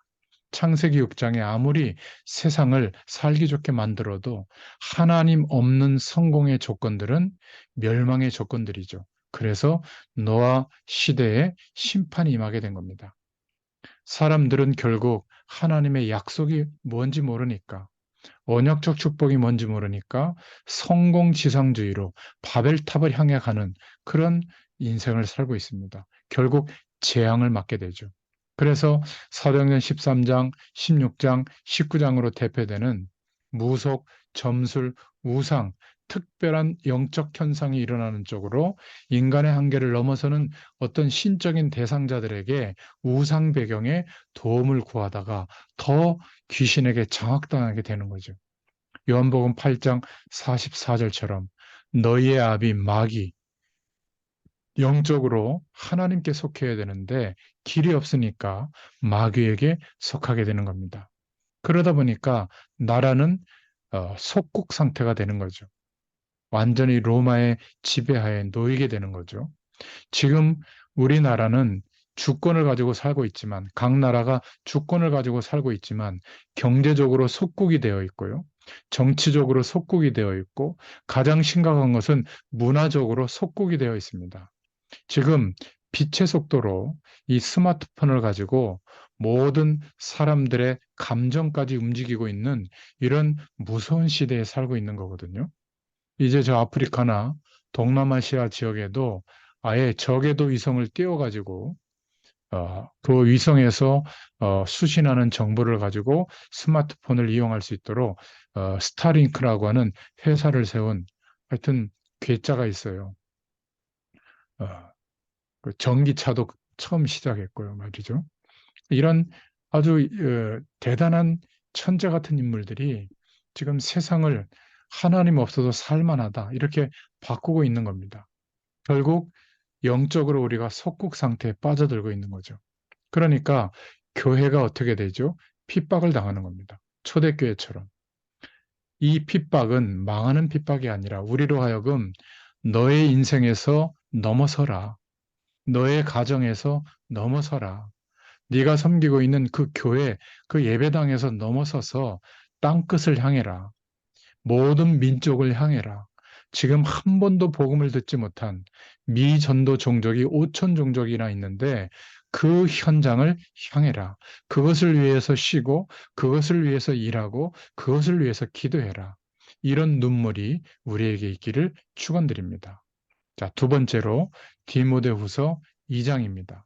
창세기 6장에 아무리 세상을 살기 좋게 만들어도 하나님 없는 성공의 조건들은 멸망의 조건들이죠. 그래서 노아 시대에 심판이 임하게 된 겁니다. 사람들은 결국 하나님의 약속이 뭔지 모르니까 언약적 축복이 뭔지 모르니까 성공지상주의로 바벨탑을 향해 가는 그런 인생을 살고 있습니다. 결국 재앙을 맞게 되죠. 그래서 사도행전 13장, 16장, 19장으로 대표되는 무속, 점술, 우상, 특별한 영적 현상이 일어나는 쪽으로 인간의 한계를 넘어서는 어떤 신적인 대상자들에게 우상 배경에 도움을 구하다가 더 귀신에게 장악당하게 되는 거죠. 요한복음 8장 44절처럼 너희의 아비 마귀 영적으로 하나님께 속해야 되는데 길이 없으니까 마귀에게 속하게 되는 겁니다. 그러다 보니까 나라는 속국 상태가 되는 거죠. 완전히 로마의 지배하에 놓이게 되는 거죠. 지금 우리나라는 주권을 가지고 살고 있지만, 각 나라가 주권을 가지고 살고 있지만, 경제적으로 속국이 되어 있고요. 정치적으로 속국이 되어 있고, 가장 심각한 것은 문화적으로 속국이 되어 있습니다. 지금 빛의 속도로 이 스마트폰을 가지고 모든 사람들의 감정까지 움직이고 있는 이런 무서운 시대에 살고 있는 거거든요. 이제 저 아프리카나 동남아시아 지역에도 아예 저궤도 위성을 띄워가지고 그 위성에서 수신하는 정보를 가지고 스마트폰을 이용할 수 있도록 스타링크라고 하는 회사를 세운 하여튼 괴짜가 있어요. 어, 그 전기차도 처음 시작했고요, 말이죠. 이런 아주 대단한 천재 같은 인물들이 지금 세상을 하나님 없어도 살만하다 이렇게 바꾸고 있는 겁니다. 결국 영적으로 우리가 속국 상태에 빠져들고 있는 거죠. 그러니까 교회가 어떻게 되죠? 핍박을 당하는 겁니다. 초대교회처럼. 이 핍박은 망하는 핍박이 아니라 우리로 하여금 너의 인생에서 넘어서라. 너의 가정에서 넘어서라. 네가 섬기고 있는 그 교회, 그 예배당에서 넘어서서 땅끝을 향해라. 모든 민족을 향해라. 지금 한 번도 복음을 듣지 못한 미전도 종족이 5천 종족이나 있는데 그 현장을 향해라. 그것을 위해서 쉬고 그것을 위해서 일하고 그것을 위해서 기도해라. 이런 눈물이 우리에게 있기를 축원드립니다. 자, 두 번째로 디모데후서 2장입니다.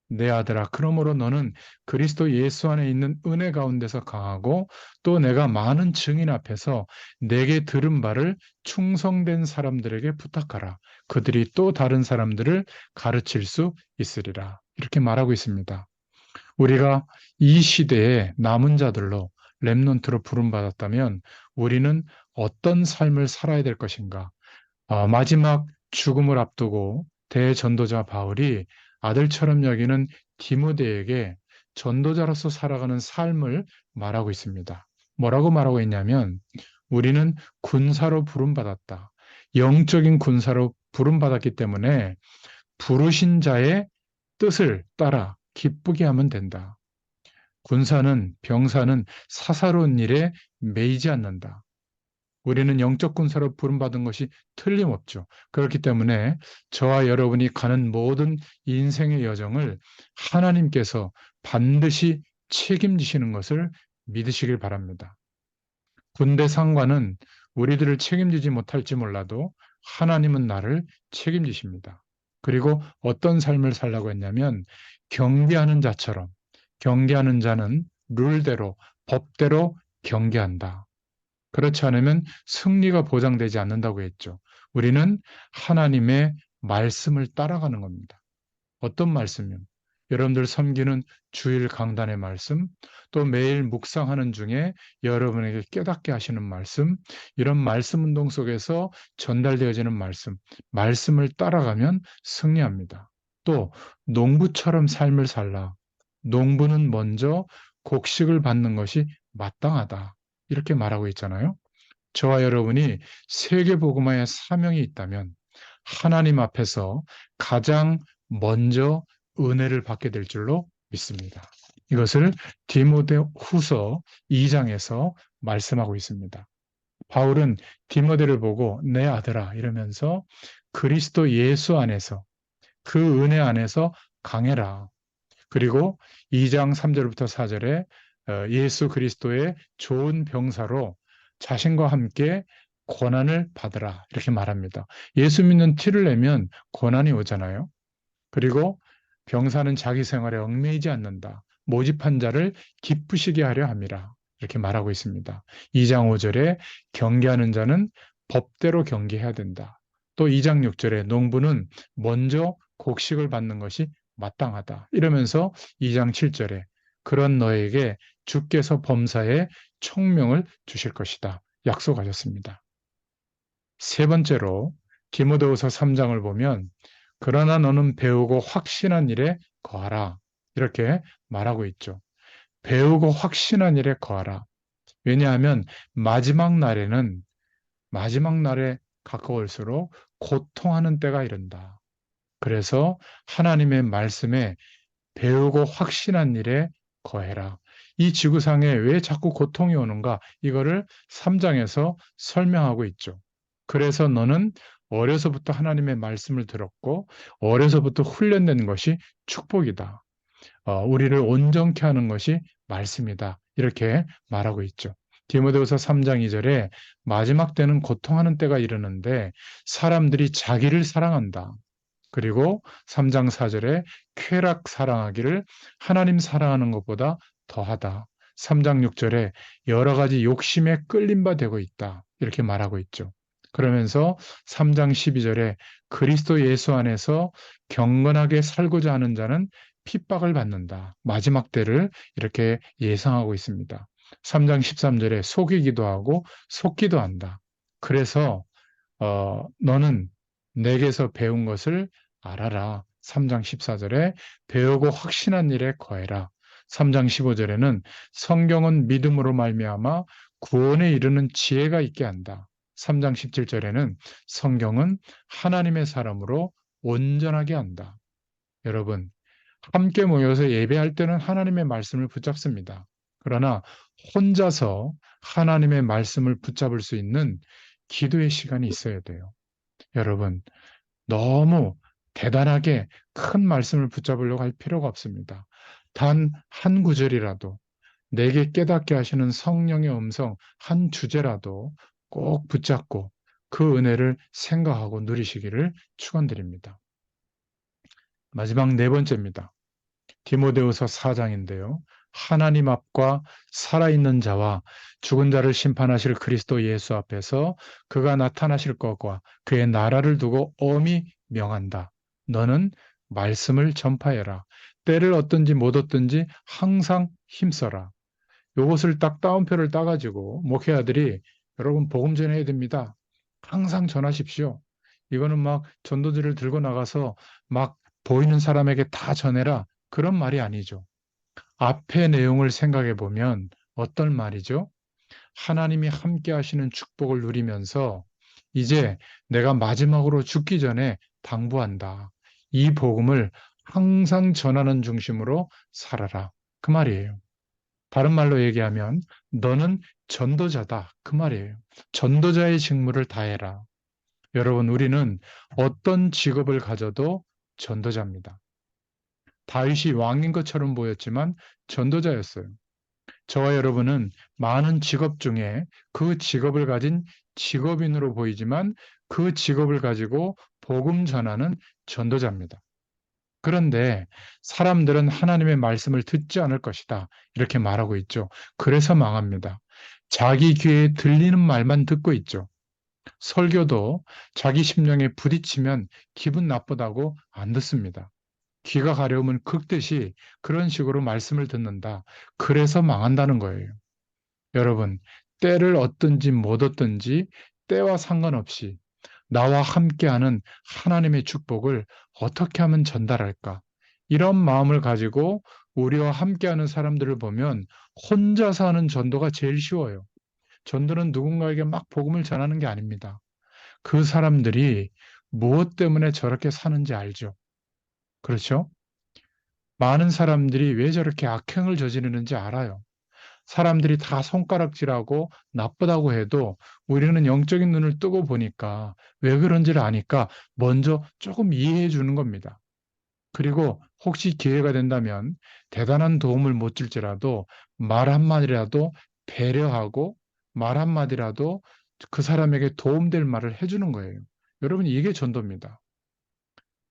내 아들아, 그러므로 너는 그리스도 예수 안에 있는 은혜 가운데서 강하고 또 내가 많은 증인 앞에서 내게 들은 바를 충성된 사람들에게 부탁하라. 그들이 또 다른 사람들을 가르칠 수 있으리라. 이렇게 말하고 있습니다. 우리가 이 시대의 남은 자들로 렘넌트로 부름받았다면 우리는 어떤 삶을 살아야 될 것인가? 마지막 죽음을 앞두고 대전도자 바울이 아들처럼 여기는 디모데에게 전도자로서 살아가는 삶을 말하고 있습니다. 뭐라고 말하고 있냐면 우리는 군사로 부름받았다. 영적인 군사로 부름받았기 때문에 부르신 자의 뜻을 따라 기쁘게 하면 된다. 군사는, 병사는 사사로운 일에 매이지 않는다. 우리는 영적 군사로 부름받은 것이 틀림없죠. 그렇기 때문에 저와 여러분이 가는 모든 인생의 여정을 하나님께서 반드시 책임지시는 것을 믿으시길 바랍니다. 군대 상관은 우리들을 책임지지 못할지 몰라도 하나님은 나를 책임지십니다. 그리고 어떤 삶을 살라고 했냐면 경계하는 자처럼, 경계하는 자는 룰대로, 법대로 경계한다. 그렇지 않으면 승리가 보장되지 않는다고 했죠. 우리는 하나님의 말씀을 따라가는 겁니다. 어떤 말씀이요? 여러분들 섬기는 주일 강단의 말씀, 또 매일 묵상하는 중에 여러분에게 깨닫게 하시는 말씀, 이런 말씀 운동 속에서 전달되어지는 말씀, 말씀을 따라가면 승리합니다. 또 농부처럼 삶을 살라. 농부는 먼저 곡식을 받는 것이 마땅하다. 이렇게 말하고 있잖아요. 저와 여러분이 세계복음화의 사명이 있다면 하나님 앞에서 가장 먼저 은혜를 받게 될 줄로 믿습니다. 이것을 디모데후서 2장에서 말씀하고 있습니다. 바울은 디모데를 보고 내 아들아 이러면서 그리스도 예수 안에서 그 은혜 안에서 강해라. 그리고 2장 3절부터 4절에 예수 그리스도의 좋은 병사로 자신과 함께 고난을 받으라 이렇게 말합니다. 예수 믿는 티를 내면 고난이 오잖아요. 그리고 병사는 자기 생활에 얽매이지 않는다. 모집한 자를 기쁘시게 하려 함이라. 이렇게 말하고 있습니다. 2장 5절에 경계하는 자는 법대로 경계해야 된다. 또 2장 6절에 농부는 먼저 곡식을 받는 것이 마땅하다. 이러면서 2장 7절에 그런 너에게 주께서 범사에 총명을 주실 것이다. 약속하셨습니다. 세 번째로 디모데후서 3장을 보면 그러나 너는 배우고 확신한 일에 거하라. 이렇게 말하고 있죠. 배우고 확신한 일에 거하라. 왜냐하면 마지막 날에 가까울수록 고통하는 때가 이른다. 그래서 하나님의 말씀에 배우고 확신한 일에 거해라. 이 지구상에 왜 자꾸 고통이 오는가? 이거를 3장에서 설명하고 있죠. 그래서 너는 어려서부터 하나님의 말씀을 들었고 어려서부터 훈련된 것이 축복이다. 우리를 온전케 하는 것이 말씀이다. 이렇게 말하고 있죠. 디모데후서 3장 2절에 마지막 때는 고통하는 때가 이르는데 사람들이 자기를 사랑한다. 그리고 3장 4절에 쾌락 사랑하기를 하나님 사랑하는 것보다 더하다. 3장 6절에 여러 가지 욕심에 끌림 바 되고 있다. 이렇게 말하고 있죠. 그러면서 3장 12절에 그리스도 예수 안에서 경건하게 살고자 하는 자는 핍박을 받는다. 마지막 때를 이렇게 예상하고 있습니다. 3장 13절에 속이기도 하고 속기도 한다. 그래서 너는 내게서 배운 것을 알아라. 3장 14절에 배우고 확신한 일에 거해라. 3장 15절에는 성경은 믿음으로 말미암아 구원에 이르는 지혜가 있게 한다. 3장 17절에는 성경은 하나님의 사람으로 온전하게 한다. 여러분, 함께 모여서 예배할 때는 하나님의 말씀을 붙잡습니다. 그러나 혼자서 하나님의 말씀을 붙잡을 수 있는 기도의 시간이 있어야 돼요. 여러분, 너무 대단하게 큰 말씀을 붙잡으려고 할 필요가 없습니다. 단 한 구절이라도 내게 깨닫게 하시는 성령의 음성 한 주제라도 꼭 붙잡고 그 은혜를 생각하고 누리시기를 축원드립니다. 마지막 네 번째입니다. 디모데후서 4장인데요. 하나님 앞과 살아있는 자와 죽은 자를 심판하실 그리스도 예수 앞에서 그가 나타나실 것과 그의 나라를 두고 엄히 명한다. 너는 말씀을 전파해라. 때를 얻든지 못 얻든지 항상 힘써라. 요것을 딱 따옴표를 따가지고 목회자들이 여러분 복음 전해야 됩니다. 항상 전하십시오. 이거는 막 전도지를 들고 나가서 막 보이는 사람에게 다 전해라. 그런 말이 아니죠. 앞의 내용을 생각해 보면 어떤 말이죠? 하나님이 함께 하시는 축복을 누리면서 이제 내가 마지막으로 죽기 전에 당부한다. 이 복음을 항상 전하는 중심으로 살아라. 그 말이에요. 다른 말로 얘기하면 너는 전도자다. 그 말이에요. 전도자의 직무를 다해라. 여러분, 우리는 어떤 직업을 가져도 전도자입니다. 다윗이 왕인 것처럼 보였지만 전도자였어요. 저와 여러분은 많은 직업 중에 그 직업을 가진 직업인으로 보이지만 그 직업을 가지고 복음 전하는 전도자입니다. 그런데 사람들은 하나님의 말씀을 듣지 않을 것이다. 이렇게 말하고 있죠. 그래서 망합니다. 자기 귀에 들리는 말만 듣고 있죠. 설교도 자기 심령에 부딪히면 기분 나쁘다고 안 듣습니다. 귀가 가려우면 극듯이 그런 식으로 말씀을 듣는다. 그래서 망한다는 거예요. 여러분, 때를 얻든지 못 얻든지 때와 상관없이 나와 함께하는 하나님의 축복을 어떻게 하면 전달할까? 이런 마음을 가지고 우리와 함께하는 사람들을 보면 혼자서 하는 전도가 제일 쉬워요. 전도는 누군가에게 막 복음을 전하는 게 아닙니다. 그 사람들이 무엇 때문에 저렇게 사는지 알죠. 그렇죠? 많은 사람들이 왜 저렇게 악행을 저지르는지 알아요. 사람들이 다 손가락질하고 나쁘다고 해도 우리는 영적인 눈을 뜨고 보니까 왜 그런지를 아니까 먼저 조금 이해해 주는 겁니다. 그리고 혹시 기회가 된다면 대단한 도움을 못 줄지라도 말 한마디라도 배려하고 말 한마디라도 그 사람에게 도움될 말을 해주는 거예요. 여러분, 이게 전도입니다.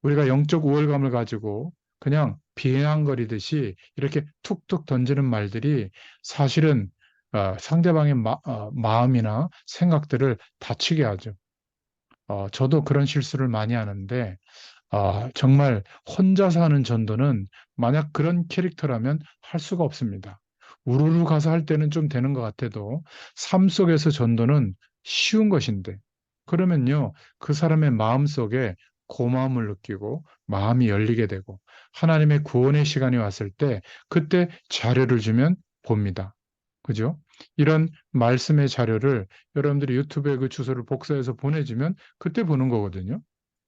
우리가 영적 우월감을 가지고 그냥 비아냥거리듯이 이렇게 툭툭 던지는 말들이 사실은 상대방의 마음이나 생각들을 다치게 하죠. 저도 그런 실수를 많이 하는데 정말 혼자서 하는 전도는 만약 그런 캐릭터라면 할 수가 없습니다. 우르르 가서 할 때는 좀 되는 것 같아도 삶 속에서 전도는 쉬운 것인데 그러면요 그 사람의 마음 속에 고마움을 느끼고 마음이 열리게 되고 하나님의 구원의 시간이 왔을 때 그때 자료를 주면 봅니다. 그죠? 이런 말씀의 자료를 여러분들이 유튜브에 그 주소를 복사해서 보내주면 그때 보는 거거든요.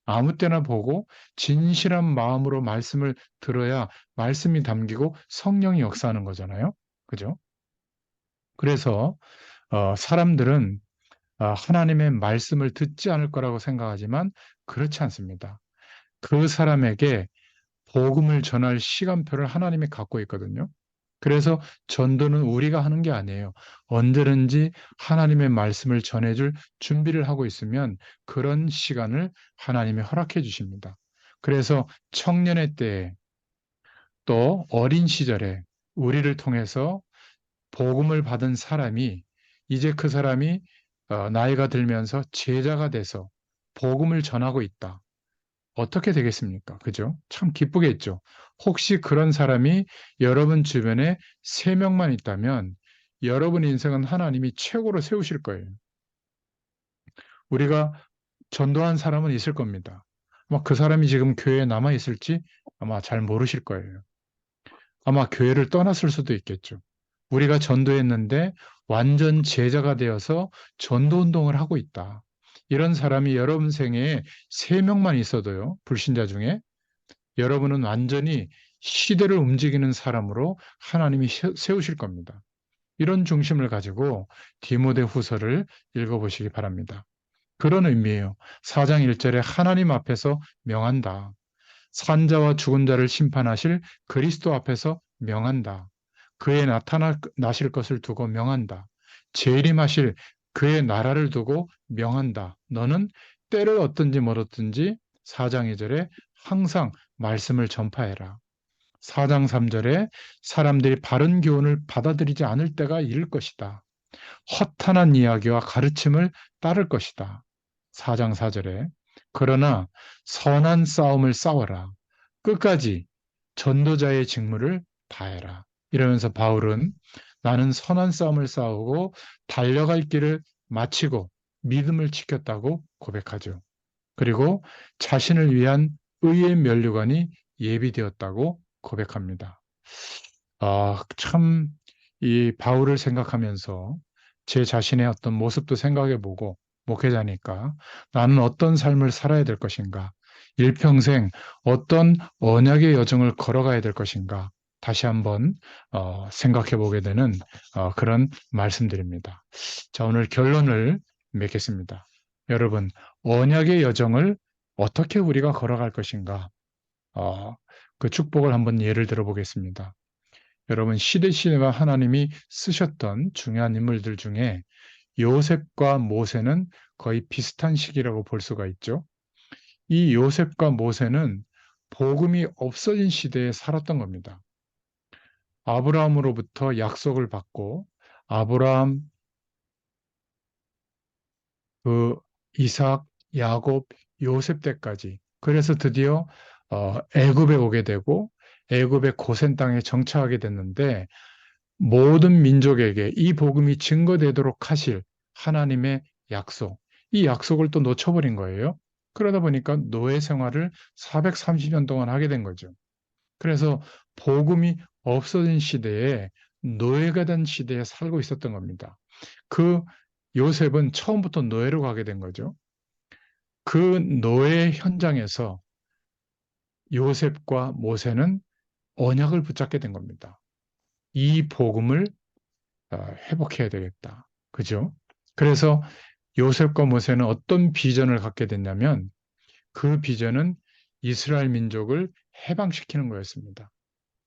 아무 때나 보고 진실한 마음으로 말씀을 들어야 말씀이 담기고 성령이 역사하는 거잖아요. 그죠? 그래서 사람들은 하나님의 말씀을 듣지 않을 거라고 생각하지만 그렇지 않습니다. 그 사람에게 복음을 전할 시간표를 하나님이 갖고 있거든요. 그래서 전도는 우리가 하는 게 아니에요. 언제든지 하나님의 말씀을 전해줄 준비를 하고 있으면 그런 시간을 하나님이 허락해 주십니다. 그래서 청년의 때에 또 어린 시절에 우리를 통해서 복음을 받은 사람이 이제 그 사람이 나이가 들면서 제자가 돼서 복음을 전하고 있다. 어떻게 되겠습니까? 그죠? 참 기쁘겠죠. 혹시 그런 사람이 여러분 주변에 3명만 있다면 여러분 인생은 하나님이 최고로 세우실 거예요. 우리가 전도한 사람은 있을 겁니다. 아마 그 사람이 지금 교회에 남아 있을지 아마 잘 모르실 거예요. 아마 교회를 떠났을 수도 있겠죠. 우리가 전도했는데 완전 제자가 되어서 전도 운동을 하고 있다. 이런 사람이 여러분 생애에 3명만 있어도요, 불신자 중에 여러분은 완전히 시대를 움직이는 사람으로 하나님이 세우실 겁니다. 이런 중심을 가지고 디모데 후서를 읽어보시기 바랍니다. 그런 의미예요. 4장 1절에 하나님 앞에서 명한다. 산자와 죽은 자를 심판하실 그리스도 앞에서 명한다. 그의 나타나실 것을 두고 명한다. 재림하실 그의 나라를 두고 명한다. 너는 때를 얻든지 멀었든지 4장 2절에 항상 말씀을 전파해라. 4장 3절에 사람들이 바른 교훈을 받아들이지 않을 때가 이를 것이다. 허탄한 이야기와 가르침을 따를 것이다. 4장 4절에 그러나 선한 싸움을 싸워라. 끝까지 전도자의 직무를 다해라. 이러면서 바울은 나는 선한 싸움을 싸우고 달려갈 길을 마치고 믿음을 지켰다고 고백하죠. 그리고 자신을 위한 의의 면류관이 예비되었다고 고백합니다. 참, 이 바울을 생각하면서 제 자신의 어떤 모습도 생각해 보고, 목회자니까 나는 어떤 삶을 살아야 될 것인가? 일평생 어떤 언약의 여정을 걸어가야 될 것인가? 다시 한번 생각해 보게 되는 그런 말씀드립니다. 자, 오늘 결론을 맺겠습니다. 여러분, 언약의 여정을 어떻게 우리가 걸어갈 것인가? 그 축복을 한번 예를 들어 보겠습니다. 여러분, 시대가 하나님이 쓰셨던 중요한 인물들 중에 요셉과 모세는 거의 비슷한 시기라고 볼 수가 있죠. 이 요셉과 모세는 복음이 없어진 시대에 살았던 겁니다. 아브라함으로부터 약속을 받고 아브라함, 그 이삭, 야곱, 요셉 때까지 그래서 드디어 애굽에 오게 되고 애굽의 고센 땅에 정착하게 됐는데 모든 민족에게 이 복음이 증거되도록 하실 하나님의 약속, 이 약속을 또 놓쳐버린 거예요. 그러다 보니까 노예 생활을 430년 동안 하게 된 거죠. 그래서 복음이 없어진 시대에 노예가 된 시대에 살고 있었던 겁니다. 그 요셉은 처음부터 노예로 가게 된 거죠. 그 노예 현장에서 요셉과 모세는 언약을 붙잡게 된 겁니다. 이 복음을 회복해야 되겠다. 그죠? 그래서 요셉과 모세는 어떤 비전을 갖게 됐냐면 그 비전은 이스라엘 민족을 해방시키는 거였습니다.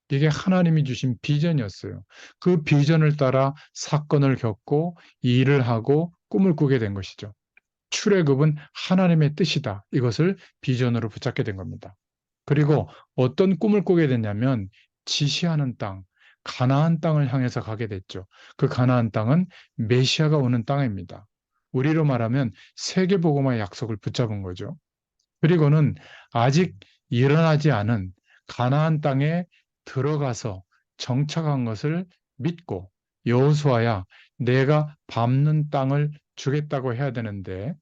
이게 하나님이 주신 비전이었어요. 그 비전을 따라 사건을 겪고 일을 하고 꿈을 꾸게 된 것이죠. 출애굽은 하나님의 뜻이다. 이것을 비전으로 붙잡게 된 겁니다. 그리고 어떤 꿈을 꾸게 됐냐면 지시하는 땅, 가나안 땅을 향해서 가게 됐죠. 그 가나안 땅은 메시아가 오는 땅입니다. 우리로 말하면 세계복음화의 약속을 붙잡은 거죠. 그리고는 아직 일어나지 않은 가나안 땅에 들어가서 정착한 것을 믿고 여호수아야 내가 밟는 땅을 주겠다고 해야 되는데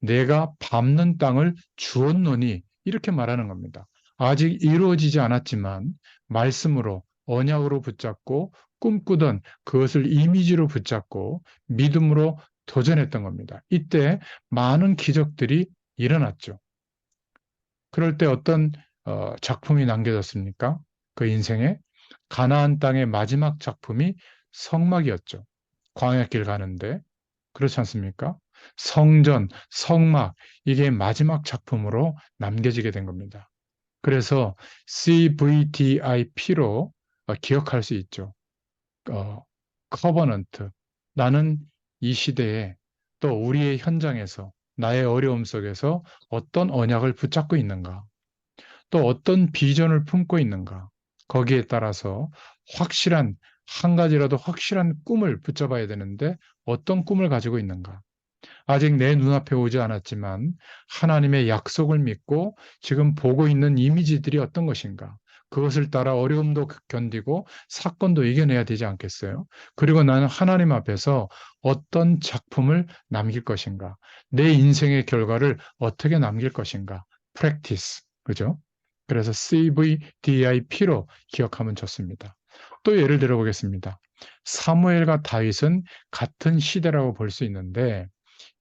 내가 밟는 땅을 주었노니 이렇게 말하는 겁니다. 아직 이루어지지 않았지만 말씀으로 언약으로 붙잡고 꿈꾸던 그것을 이미지로 붙잡고 믿음으로 도전했던 겁니다. 이때 많은 기적들이 일어났죠. 그럴 때 어떤 작품이 남겨졌습니까? 그 인생에 가나안 땅의 마지막 작품이 성막이었죠. 광야길 가는데 그렇지 않습니까? 성전, 성막 이게 마지막 작품으로 남겨지게 된 겁니다. 그래서 CVDIP로 기억할 수 있죠. 커버넌트. 나는 이 시대에 또 우리의 현장에서 나의 어려움 속에서 어떤 언약을 붙잡고 있는가? 또 어떤 비전을 품고 있는가? 거기에 따라서 확실한, 한 가지라도 확실한 꿈을 붙잡아야 되는데 어떤 꿈을 가지고 있는가? 아직 내 눈앞에 오지 않았지만 하나님의 약속을 믿고 지금 보고 있는 이미지들이 어떤 것인가? 그것을 따라 어려움도 견디고 사건도 이겨내야 되지 않겠어요? 그리고 나는 하나님 앞에서 어떤 작품을 남길 것인가? 내 인생의 결과를 어떻게 남길 것인가? practice. 그죠? 그래서 CVDIP로 기억하면 좋습니다. 또 예를 들어 보겠습니다. 사무엘과 다윗은 같은 시대라고 볼 수 있는데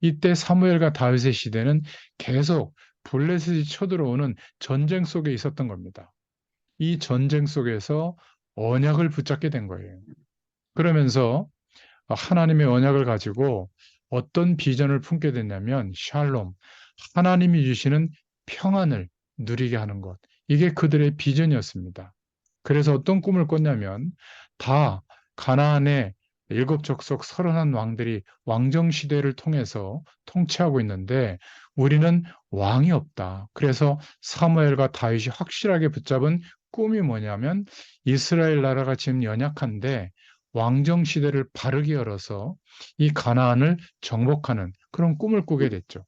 이때 사무엘과 다윗의 시대는 계속 블레셋이 쳐들어오는 전쟁 속에 있었던 겁니다. 이 전쟁 속에서 언약을 붙잡게 된 거예요. 그러면서 하나님의 언약을 가지고 어떤 비전을 품게 됐냐면 샬롬, 하나님이 주시는 평안을 누리게 하는 것. 이게 그들의 비전이었습니다. 그래서 어떤 꿈을 꿨냐면 다 가나안의 일곱 족속 31 왕들이 왕정 시대를 통해서 통치하고 있는데 우리는 왕이 없다. 그래서 사무엘과 다윗이 확실하게 붙잡은 꿈이 뭐냐면 이스라엘 나라가 지금 연약한데 왕정 시대를 바르게 열어서 이 가나안을 정복하는 그런 꿈을 꾸게 됐죠.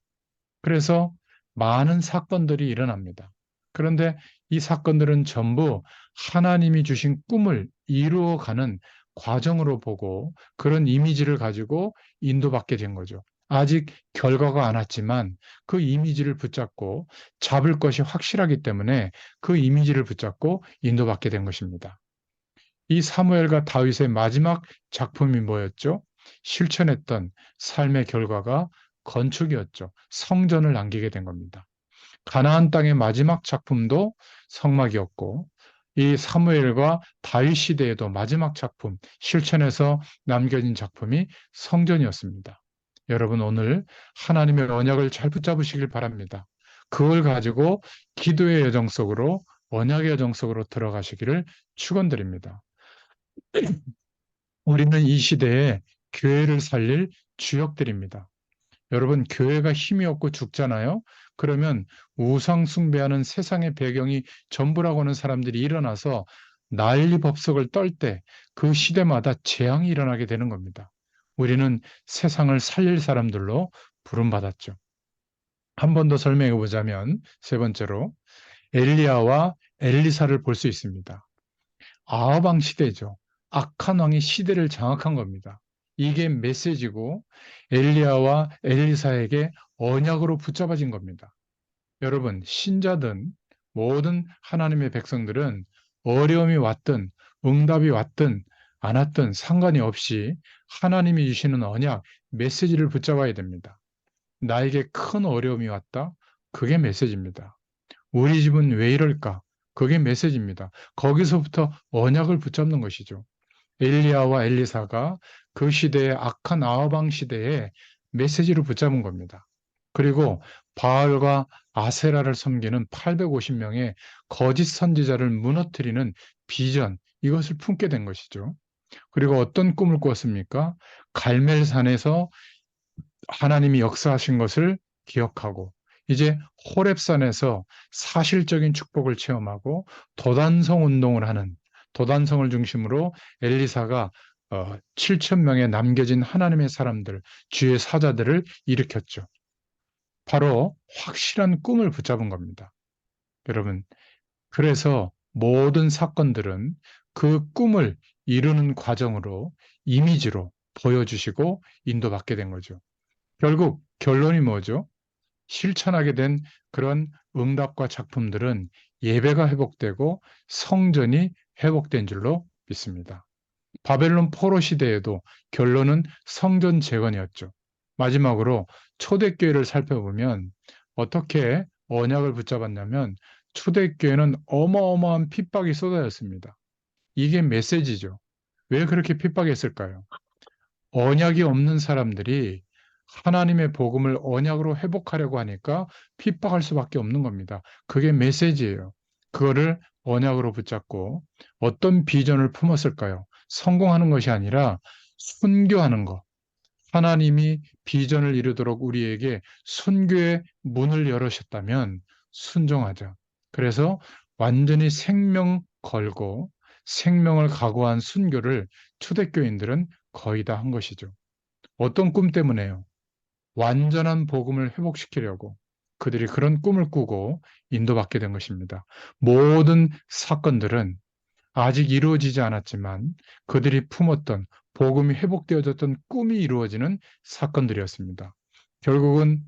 그래서 많은 사건들이 일어납니다. 그런데 이 사건들은 전부 하나님이 주신 꿈을 이루어가는 과정으로 보고 그런 이미지를 가지고 인도받게 된 거죠. 아직 결과가 안 왔지만 그 이미지를 붙잡고 잡을 것이 확실하기 때문에 그 이미지를 붙잡고 인도받게 된 것입니다. 이 사무엘과 다윗의 마지막 작품이 뭐였죠? 실천했던 삶의 결과가 건축이었죠. 성전을 남기게 된 겁니다. 가나안 땅의 마지막 작품도 성막이었고 이 사무엘과 다윗 시대에도 마지막 작품, 실천에서 남겨진 작품이 성전이었습니다. 여러분 오늘 하나님의 언약을 잘 붙잡으시길 바랍니다. 그걸 가지고 기도의 여정 속으로 언약의 여정 속으로 들어가시기를 축원드립니다. 우리는 이 시대에 교회를 살릴 주역들입니다. 여러분, 교회가 힘이 없고 죽잖아요? 그러면 우상 숭배하는 세상의 배경이 전부라고 하는 사람들이 일어나서 난리법석을 떨 때 그 시대마다 재앙이 일어나게 되는 겁니다. 우리는 세상을 살릴 사람들로 부름받았죠. 한 번 더 설명해 보자면 세 번째로 엘리야와 엘리사를 볼 수 있습니다. 아하방 시대죠. 악한 왕이 시대를 장악한 겁니다. 이게 메시지고 엘리야와 엘리사에게 언약으로 붙잡아진 겁니다. 여러분, 신자든 모든 하나님의 백성들은 어려움이 왔든 응답이 왔든 안 왔든 상관이 없이 하나님이 주시는 언약, 메시지를 붙잡아야 됩니다. 나에게 큰 어려움이 왔다? 그게 메시지입니다. 우리 집은 왜 이럴까? 그게 메시지입니다. 거기서부터 언약을 붙잡는 것이죠. 엘리야와 엘리사가 그 시대의 악한 아하방 시대에 메시지를 붙잡은 겁니다. 그리고 바알과 아세라를 섬기는 850명의 거짓 선지자를 무너뜨리는 비전, 이것을 품게 된 것이죠. 그리고 어떤 꿈을 꾸었습니까? 갈멜산에서 하나님이 역사하신 것을 기억하고 이제 호렙산에서 사실적인 축복을 체험하고 도단성 운동을 하는 도단성을 중심으로 엘리사가 7천 명의 남겨진 하나님의 사람들, 주의 사자들을 일으켰죠. 바로 확실한 꿈을 붙잡은 겁니다. 여러분, 그래서 모든 사건들은 그 꿈을 이루는 과정으로 이미지로 보여주시고 인도받게 된 거죠. 결국 결론이 뭐죠? 실천하게 된 그런 응답과 작품들은 예배가 회복되고 성전이 회복된 줄로 믿습니다. 바벨론 포로 시대에도 결론은 성전 재건이었죠. 마지막으로 초대교회를 살펴보면 어떻게 언약을 붙잡았냐면 초대교회는 어마어마한 핍박이 쏟아졌습니다. 이게 메시지죠. 왜 그렇게 핍박했을까요? 언약이 없는 사람들이 하나님의 복음을 언약으로 회복하려고 하니까 핍박할 수밖에 없는 겁니다. 그게 메시지예요. 그거를 언약으로 붙잡고 어떤 비전을 품었을까요? 성공하는 것이 아니라 순교하는 것. 하나님이 비전을 이루도록 우리에게 순교의 문을 열으셨다면 순종하자. 그래서 완전히 생명 걸고 생명을 각오한 순교를 초대교인들은 거의 다 한 것이죠. 어떤 꿈 때문에요? 완전한 복음을 회복시키려고 그들이 그런 꿈을 꾸고 인도받게 된 것입니다. 모든 사건들은 아직 이루어지지 않았지만 그들이 품었던 복음이 회복되어졌던 꿈이 이루어지는 사건들이었습니다. 결국은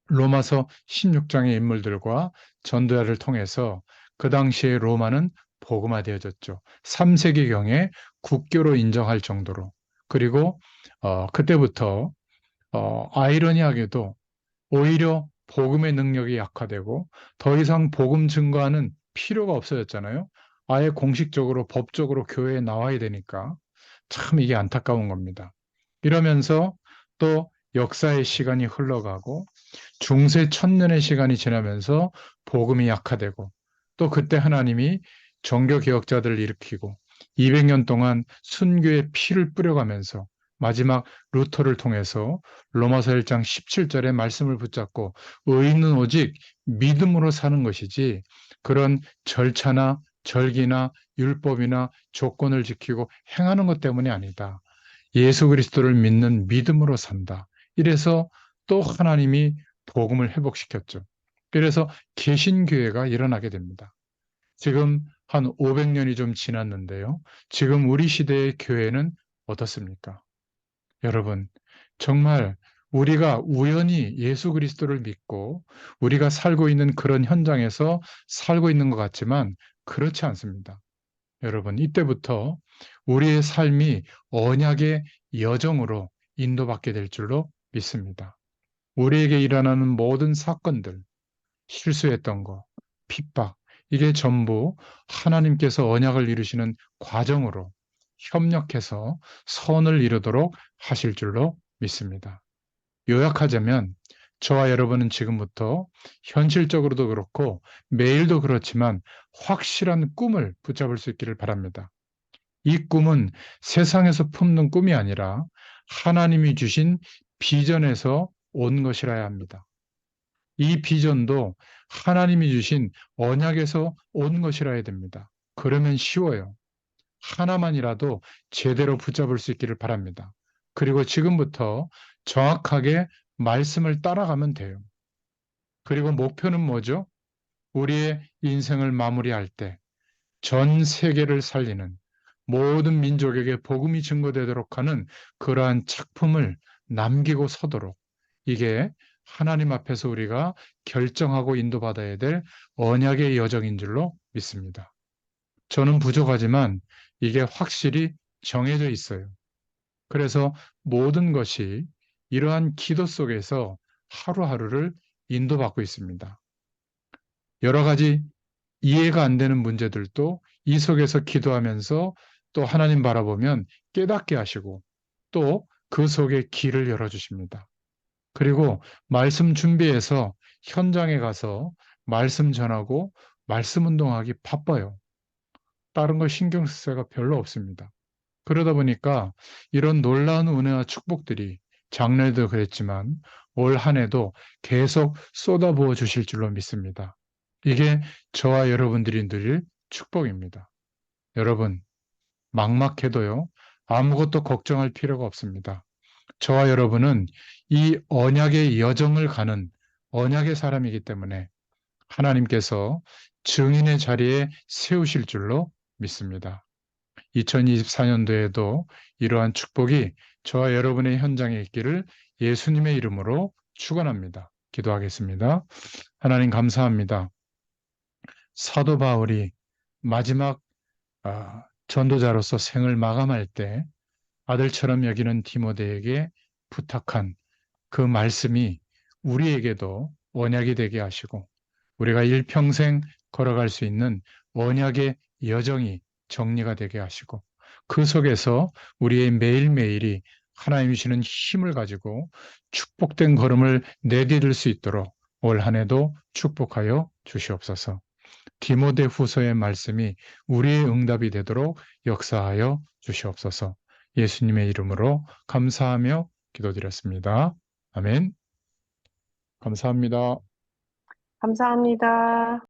로마서 16장의 인물들과 전도자를 통해서 그 당시에 로마는 복음화되어졌죠. 3세기경에 국교로 인정할 정도로. 그리고 그때부터 아이러니하게도 오히려 복음의 능력이 약화되고 더 이상 복음 증거하는 필요가 없어졌잖아요. 아예 공식적으로 법적으로 교회에 나와야 되니까 참 이게 안타까운 겁니다. 이러면서 또 역사의 시간이 흘러가고 중세 천년의 시간이 지나면서 복음이 약화되고 또 그때 하나님이 종교 개혁자들을 일으키고 200년 동안 순교의 피를 뿌려가면서 마지막 루터를 통해서 로마서 1장 17절의 말씀을 붙잡고 의인은 오직 믿음으로 사는 것이지 그런 절차나 절기나 율법이나 조건을 지키고 행하는 것 때문이 아니다. 예수 그리스도를 믿는 믿음으로 산다. 이래서 또 하나님이 복음을 회복시켰죠. 그래서 개신교회가 일어나게 됩니다. 지금 한 500년이 좀 지났는데요. 지금 우리 시대의 교회는 어떻습니까? 여러분, 정말 우리가 우연히 예수 그리스도를 믿고 우리가 살고 있는 그런 현장에서 살고 있는 것 같지만 그렇지 않습니다. 여러분, 이때부터 우리의 삶이 언약의 여정으로 인도받게 될 줄로 믿습니다. 우리에게 일어나는 모든 사건들, 실수했던 거, 핍박, 이게 전부 하나님께서 언약을 이루시는 과정으로 협력해서 선을 이루도록 하실 줄로 믿습니다. 요약하자면 저와 여러분은 지금부터 현실적으로도 그렇고 매일도 그렇지만 확실한 꿈을 붙잡을 수 있기를 바랍니다. 이 꿈은 세상에서 품는 꿈이 아니라 하나님이 주신 비전에서 온 것이라야 합니다. 이 비전도 하나님이 주신 언약에서 온 것이라야 됩니다. 그러면 쉬워요. 하나만이라도 제대로 붙잡을 수 있기를 바랍니다. 그리고 지금부터 정확하게 말씀을 따라가면 돼요. 그리고 목표는 뭐죠? 우리의 인생을 마무리할 때 전 세계를 살리는 모든 민족에게 복음이 증거되도록 하는 그러한 작품을 남기고 서도록 이게 하나님 앞에서 우리가 결정하고 인도받아야 될 언약의 여정인 줄로 믿습니다. 저는 부족하지만 이게 확실히 정해져 있어요. 그래서 모든 것이 이러한 기도 속에서 하루하루를 인도받고 있습니다. 여러 가지 이해가 안 되는 문제들도 이 속에서 기도하면서 또 하나님 바라보면 깨닫게 하시고 또 그 속에 길을 열어주십니다. 그리고 말씀 준비해서 현장에 가서 말씀 전하고 말씀 운동하기 바빠요. 다른 거 신경 쓸 새가 별로 없습니다. 그러다 보니까 이런 놀라운 은혜와 축복들이 작년에도 그랬지만 올 한 해도 계속 쏟아부어 주실 줄로 믿습니다. 이게 저와 여러분들이 누릴 축복입니다. 여러분, 막막해도요, 아무것도 걱정할 필요가 없습니다. 저와 여러분은 이 언약의 여정을 가는 언약의 사람이기 때문에 하나님께서 증인의 자리에 세우실 줄로 믿습니다. 2024년도에도 이러한 축복이 저와 여러분의 현장에 있기를 예수님의 이름으로 축원합니다. 기도하겠습니다. 하나님 감사합니다. 사도 바울이 마지막 전도자로서 생을 마감할 때 아들처럼 여기는 디모데에게 부탁한 그 말씀이 우리에게도 언약이 되게 하시고 우리가 일평생 걸어갈 수 있는 언약의 여정이 정리가 되게 하시고 그 속에서 우리의 매일매일이 하나님이 주시는 힘을 가지고 축복된 걸음을 내디딜 수 있도록 올 한 해도 축복하여 주시옵소서. 디모데 후서의 말씀이 우리의 응답이 되도록 역사하여 주시옵소서. 예수님의 이름으로 감사하며 기도드렸습니다. 아멘. 감사합니다. 감사합니다.